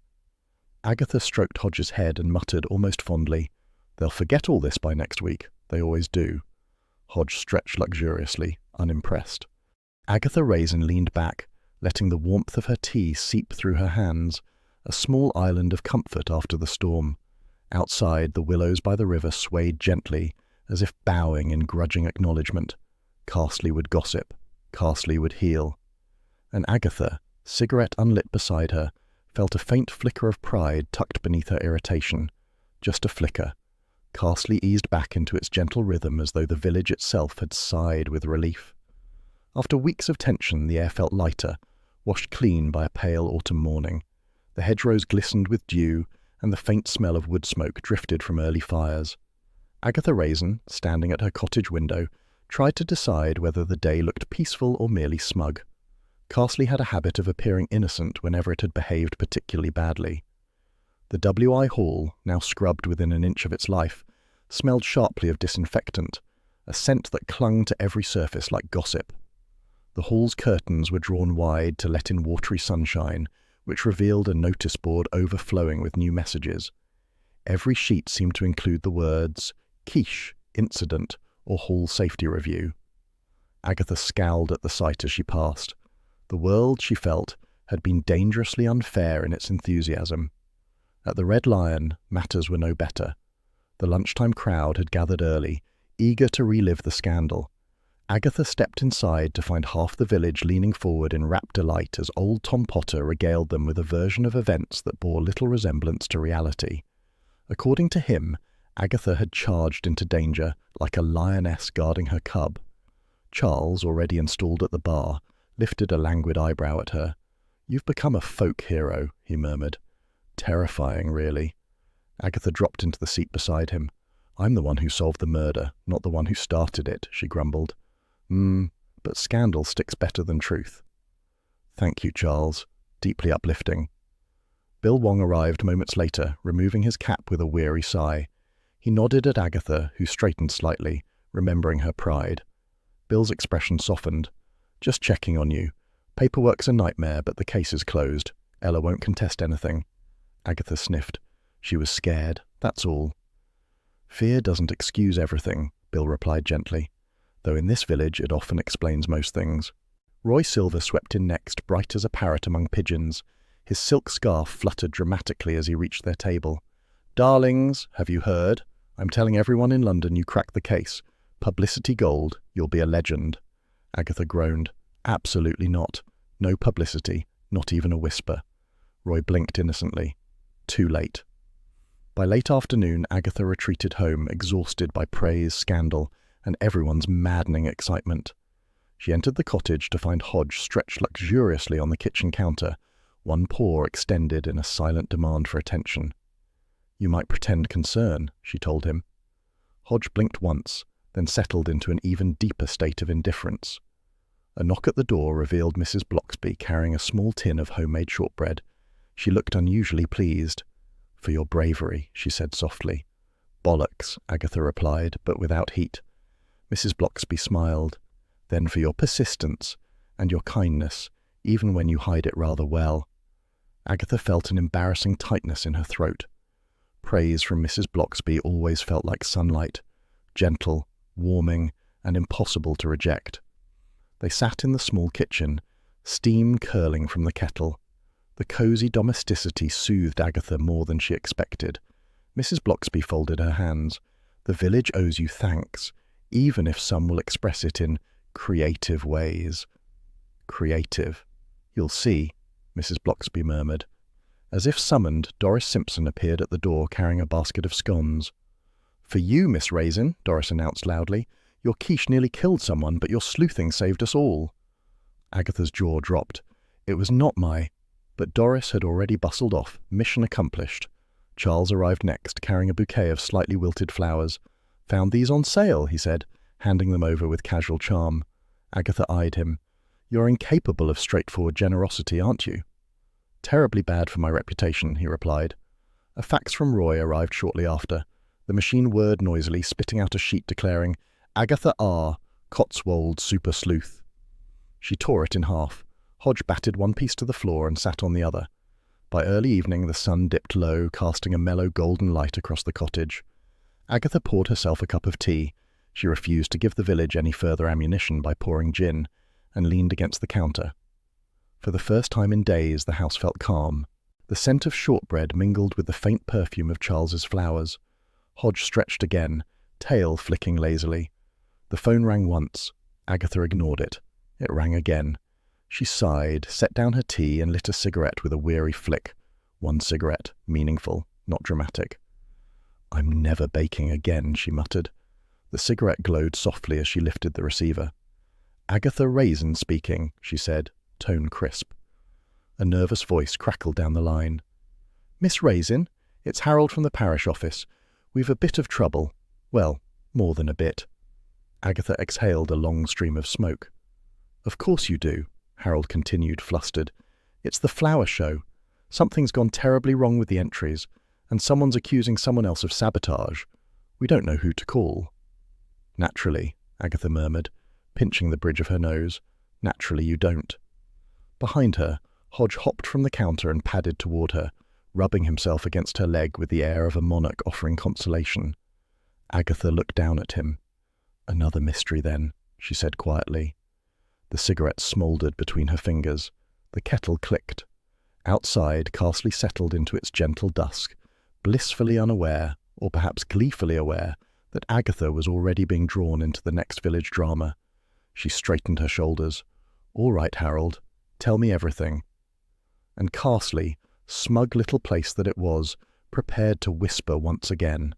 Agatha stroked Hodge's head and muttered almost fondly, "They'll forget all this by next week. They always do." Hodge stretched luxuriously, unimpressed. Agatha Raisin leaned back, letting the warmth of her tea seep through her hands, a small island of comfort after the storm. Outside, the willows by the river swayed gently, as if bowing in grudging acknowledgement. Carsley would gossip. Carsley would heal. And Agatha, cigarette unlit beside her, felt a faint flicker of pride tucked beneath her irritation. Just a flicker. Carsley eased back into its gentle rhythm as though the village itself had sighed with relief. After weeks of tension, the air felt lighter, washed clean by a pale autumn morning. The hedgerows glistened with dew, and the faint smell of wood smoke drifted from early fires. Agatha Raisin, standing at her cottage window, tried to decide whether the day looked peaceful or merely smug. Carsley had a habit of appearing innocent whenever it had behaved particularly badly. The W.I. Hall, now scrubbed within an inch of its life, smelled sharply of disinfectant, a scent that clung to every surface like gossip. The hall's curtains were drawn wide to let in watery sunshine, which revealed a notice board overflowing with new messages. Every sheet seemed to include the words "Quiche, Incident," or Hall Safety Review. Agatha scowled at the sight as she passed. The world, she felt, had been dangerously unfair in its enthusiasm. At the Red Lion, matters were no better. The lunchtime crowd had gathered early, eager to relive the scandal. Agatha stepped inside to find half the village leaning forward in rapt delight as old Tom Potter regaled them with a version of events that bore little resemblance to reality. According to him, Agatha had charged into danger like a lioness guarding her cub. Charles, already installed at the bar, lifted a languid eyebrow at her. "You've become a folk hero," he murmured. "Terrifying, really." Agatha dropped into the seat beside him. "I'm the one who solved the murder, not the one who started it," she grumbled. But scandal sticks better than truth." "Thank you, Charles." Deeply uplifting. Bill Wong arrived moments later, removing his cap with a weary sigh. He nodded at Agatha, who straightened slightly, remembering her pride. Bill's expression softened. "Just checking on you. Paperwork's a nightmare, but the case is closed. Ella won't contest anything." Agatha sniffed. She was scared, that's all. "Fear doesn't excuse everything," Bill replied gently, though in this village it often explains most things. Roy Silver swept in next, bright as a parrot among pigeons. His silk scarf fluttered dramatically as he reached their table. "Darlings, have you heard? I'm telling everyone in London you cracked the case. Publicity gold, you'll be a legend." Agatha groaned. "Absolutely not. No publicity, not even a whisper." Roy blinked innocently. Too late. By late afternoon, Agatha retreated home, exhausted by praise, scandal, and everyone's maddening excitement. She entered the cottage to find Hodge stretched luxuriously on the kitchen counter, one paw extended in a silent demand for attention. "You might pretend concern," she told him. Hodge blinked once, then settled into an even deeper state of indifference. A knock at the door revealed Mrs. Blocksby carrying a small tin of homemade shortbread. She looked unusually pleased. "For your bravery," she said softly. "Bollocks," Agatha replied, but without heat. Mrs. Blocksby smiled. "Then for your persistence, and your kindness, even when you hide it rather well." Agatha felt an embarrassing tightness in her throat. Praise from Mrs. Blocksby always felt like sunlight, gentle, warming, and impossible to reject. They sat in the small kitchen, steam curling from the kettle. The cosy domesticity soothed Agatha more than she expected. Mrs. Blocksby folded her hands. "The village owes you thanks, even if some will express it in creative ways." "Creative? You'll see," Mrs. Blocksby murmured. As if summoned, Doris Simpson appeared at the door carrying a basket of scones. "For you, Miss Raisin," Doris announced loudly. "Your quiche nearly killed someone, but your sleuthing saved us all." Agatha's jaw dropped. It was not my... But Doris had already bustled off, mission accomplished. Charles arrived next, carrying a bouquet of slightly wilted flowers. "Found these on sale," he said, handing them over with casual charm. Agatha eyed him. "You're incapable of straightforward generosity, aren't you?" "Terribly bad for my reputation," he replied. A fax from Roy arrived shortly after. The machine whirred noisily, spitting out a sheet declaring, "Agatha R., Cotswold Super Sleuth." She tore it in half. Hodge batted one piece to the floor and sat on the other. By early evening the sun dipped low, casting a mellow golden light across the cottage. Agatha poured herself a cup of tea. She refused to give the village any further ammunition by pouring gin, and leaned against the counter. For the first time in days the house felt calm. The scent of shortbread mingled with the faint perfume of Charles's flowers. Hodge stretched again, tail flicking lazily. The phone rang once. Agatha ignored it. It rang again. She sighed, set down her tea, and lit a cigarette with a weary flick. One cigarette, meaningful, not dramatic. "I'm never baking again," she muttered. The cigarette glowed softly as she lifted the receiver. "Agatha Raisin speaking," she said, tone crisp. A nervous voice crackled down the line. "Miss Raisin, it's Harold from the parish office. We've a bit of trouble. Well, more than a bit." Agatha exhaled a long stream of smoke. "Of course you do," Harold continued, flustered. "It's the flower show. Something's gone terribly wrong with the entries, and someone's accusing someone else of sabotage. We don't know who to call." "Naturally," Agatha murmured, pinching the bridge of her nose. "Naturally you don't." Behind her, Hodge hopped from the counter and padded toward her, rubbing himself against her leg with the air of a monarch offering consolation. Agatha looked down at him. "Another mystery, then," she said quietly. The cigarette smouldered between her fingers. The kettle clicked. Outside, Carsley settled into its gentle dusk, blissfully unaware, or perhaps gleefully aware, that Agatha was already being drawn into the next village drama. She straightened her shoulders. "All right, Harold. Tell me everything." And Carsley, smug little place that it was, prepared to whisper once again.